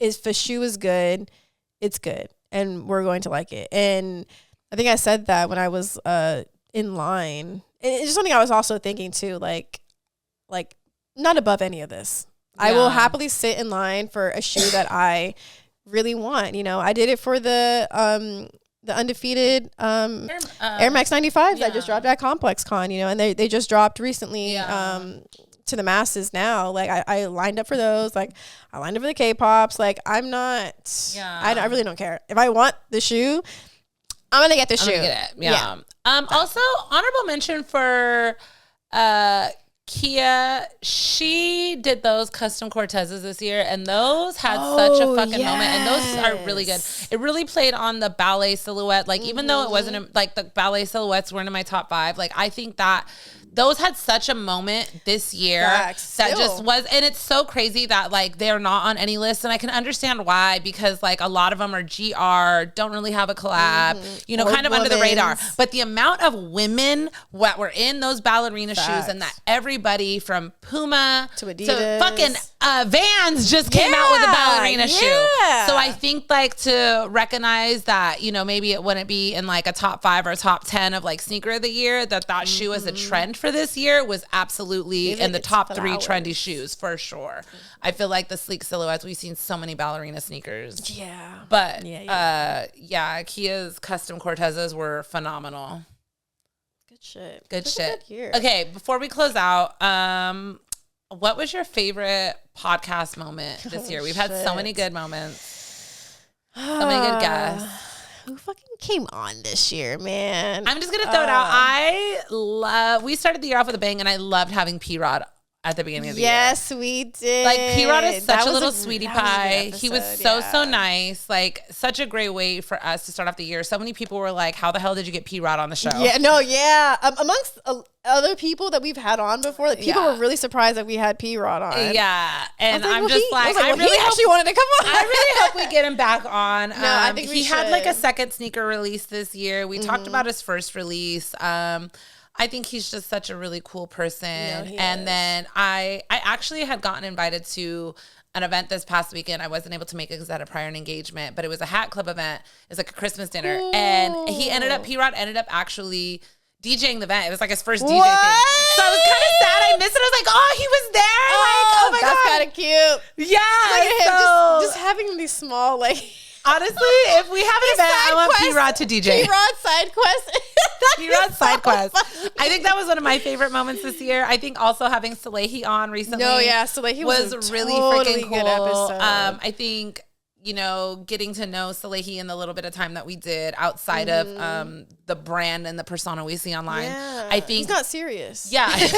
if a shoe is good, it's good, and we're going to like it. And I think I said that when I was in line. It's just something I was also thinking too, like not above any of this. Yeah. I will happily sit in line for a shoe that I really want. I did it for the undefeated Air Max 95s that just dropped at Complex Con, and they just dropped recently. To the masses now. Like I lined up for those. Like I lined up for the K-pops. Like I'm not. Yeah. I really don't care. If I want the shoe, I'm gonna get the shoe. Get it. Yeah. Also, honorable mention for Kia, she did those custom Cortezes this year, and those had such a fucking moment, and those are really good. It really played on the ballet silhouette. Like, even though it wasn't, like, the ballet silhouettes weren't in my top 5, like, I think that those had such a moment this year that just was, and it's so crazy that, like, they're not on any list, and I can understand why, because, like, a lot of them are GR, don't really have a collab, you know, kind of under the radar. But the amount of women that were in those ballerina shoes, and that everybody from Puma to Adidas to fucking Vans just came out with a ballerina shoe. So I think, like, to recognize that, you know, maybe it wouldn't be in, like, a top 5 or top 10 of, like, sneaker of the year, that shoe as a trend for this year was absolutely in the top 3 trendy shoes for sure. I feel like the sleek silhouettes, we've seen so many ballerina sneakers. Yeah. But Kia's custom Cortezes were phenomenal. Good shit. Okay, before we close out, what was your favorite podcast moment this year? We've had so many good moments. So many good guests. Who fucking came on this year, man? I'm just going to throw it out. We started the year off with a bang, and I loved having P-Rod at the beginning of the year. Yes, we did. Like, P-Rod is such a little sweetie pie. He was so nice. Like, such a great way for us to start off the year. So many people were like, how the hell did you get P-Rod on the show? Amongst other people that we've had on before, like, people were really surprised that we had P-Rod on. Yeah. And I'm just like, I really actually wanted to come on. I really hope we get him back on. No, I think we should. Had like a second sneaker release this year. We talked about his first release. I think he's just such a really cool person. And then I actually had gotten invited to an event this past weekend. I wasn't able to make it because I had a prior engagement, but it was a Hat Club event. It was like a Christmas dinner. Ooh. And P-Rod ended up actually DJing the event. It was like his first DJ thing. So I was kind of sad I missed it. I was like, oh, he was there. Oh my God. That's kind of cute. Yeah. Look at him just having these small, like... Honestly, if we have an event, I want P-Rod to DJ. P-Rod side quest. P-Rod side quest. I think that was one of my favorite moments this year. I think also having Salehi on recently. Salehi was really totally freaking cool. Good episode. I think, you know, getting to know Salehi in the little bit of time that we did outside of the brand and the persona we see online. Yeah. I think he's not serious. Yeah, he's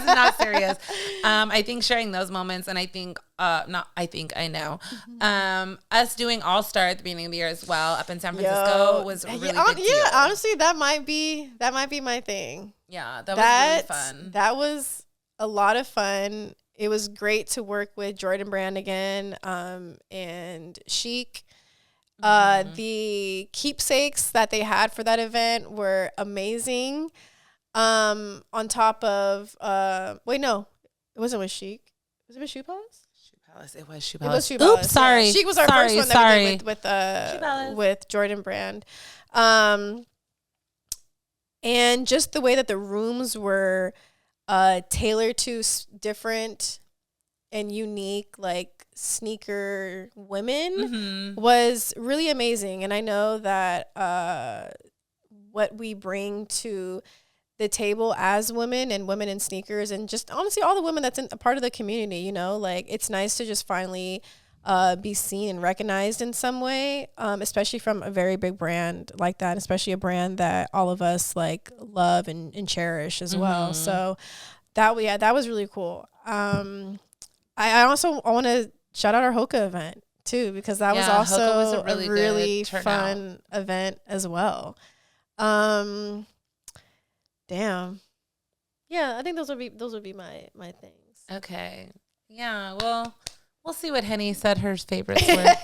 not serious. I think sharing those moments, and I think I know. Us doing All Star at the beginning of the year as well up in San Francisco was a really big deal. Yeah, honestly, that might be my thing. Yeah, that was really fun. That was a lot of fun. It was great to work with Jordan Brand again, and Chic. The keepsakes that they had for that event were amazing. On top of, it wasn't with Chic. Was it with Shoe Palace? It was Shoe Palace. Oops, sorry. Chic was our first one that we did with Jordan Brand. And just the way that the rooms were tailored to different and unique, like, sneaker women was really amazing. And I know that what we bring to the table as women and women in sneakers, and just honestly all the women that's in a part of the community, you know, like, it's nice to just finally be seen and recognized in some way, especially from a very big brand like that, especially a brand that all of us like love and cherish as well. So that was really cool. I also want to shout out our Hoka event too, because that was also was a really fun event as well. Damn. Yeah, I think those would be my things. Okay. Yeah, well, we'll see what Henny said her favorites were.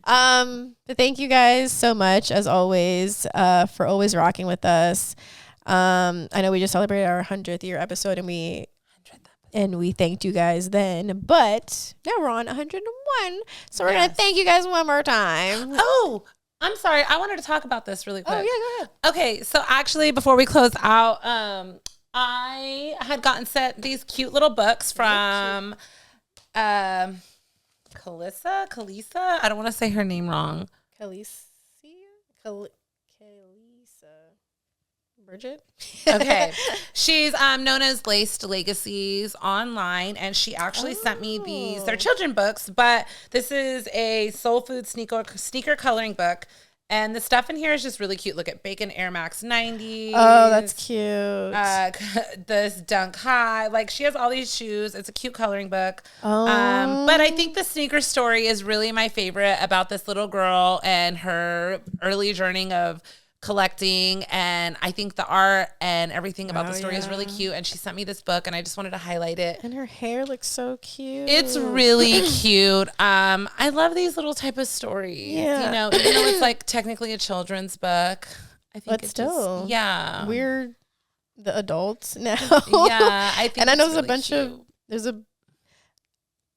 But thank you guys so much, as always, for always rocking with us. I know we just celebrated our 100th year episode, and we thanked you guys then, but now we're on 101. So we're going to thank you guys one more time. Oh, I'm sorry. I wanted to talk about this really quick. Oh, yeah, go ahead. Okay, so actually, before we close out, I had gotten sent these cute little books from Kalisa? I don't want to say her name wrong. Kalisa? Bridget? Okay. She's known as Laced Legacies online, and she actually sent me these. They're children books, but this is a soul food sneaker coloring book. And the stuff in here is just really cute. Look at Bacon Air Max 90s. Oh, that's cute. This Dunk High. Like, she has all these shoes. It's a cute coloring book. Oh. But I think the sneaker story is really my favorite, about this little girl and her early journey of collecting. And I think the art and everything about the story is really cute. And she sent me this book, and I just wanted to highlight it. And her hair looks so cute. It's really cute. I love these little type of stories. Yeah. You know, even though it's like technically a children's book, I think but it still, just, yeah, we're the adults now. Yeah, I think. And I know it's there's really a bunch cute. of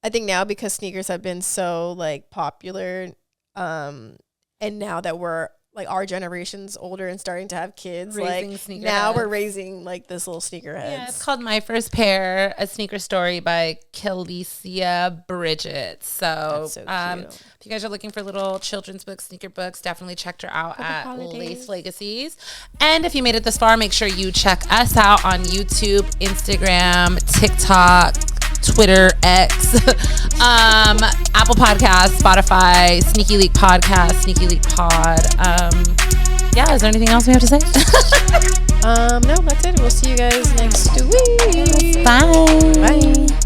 I think now, because sneakers have been so like popular, and now that we're like our generation's older and starting to have kids, Raising like sneakerheads. now we're raising like this little sneakerheads. Yeah, it's called My First Pair, a sneaker story by Kalicia Bridget. So, That's so cute. if you guys are looking for little children's books, sneaker books, definitely check her out at Lace Legacies. And if you made it this far, make sure you check us out on YouTube, Instagram, TikTok, Twitter, X, Apple Podcasts, Spotify, Sneaky Leak Podcast, Sneaky Leak Pod. Yeah, is there anything else we have to say? No, that's it. We'll see you guys next week. Bye. Bye.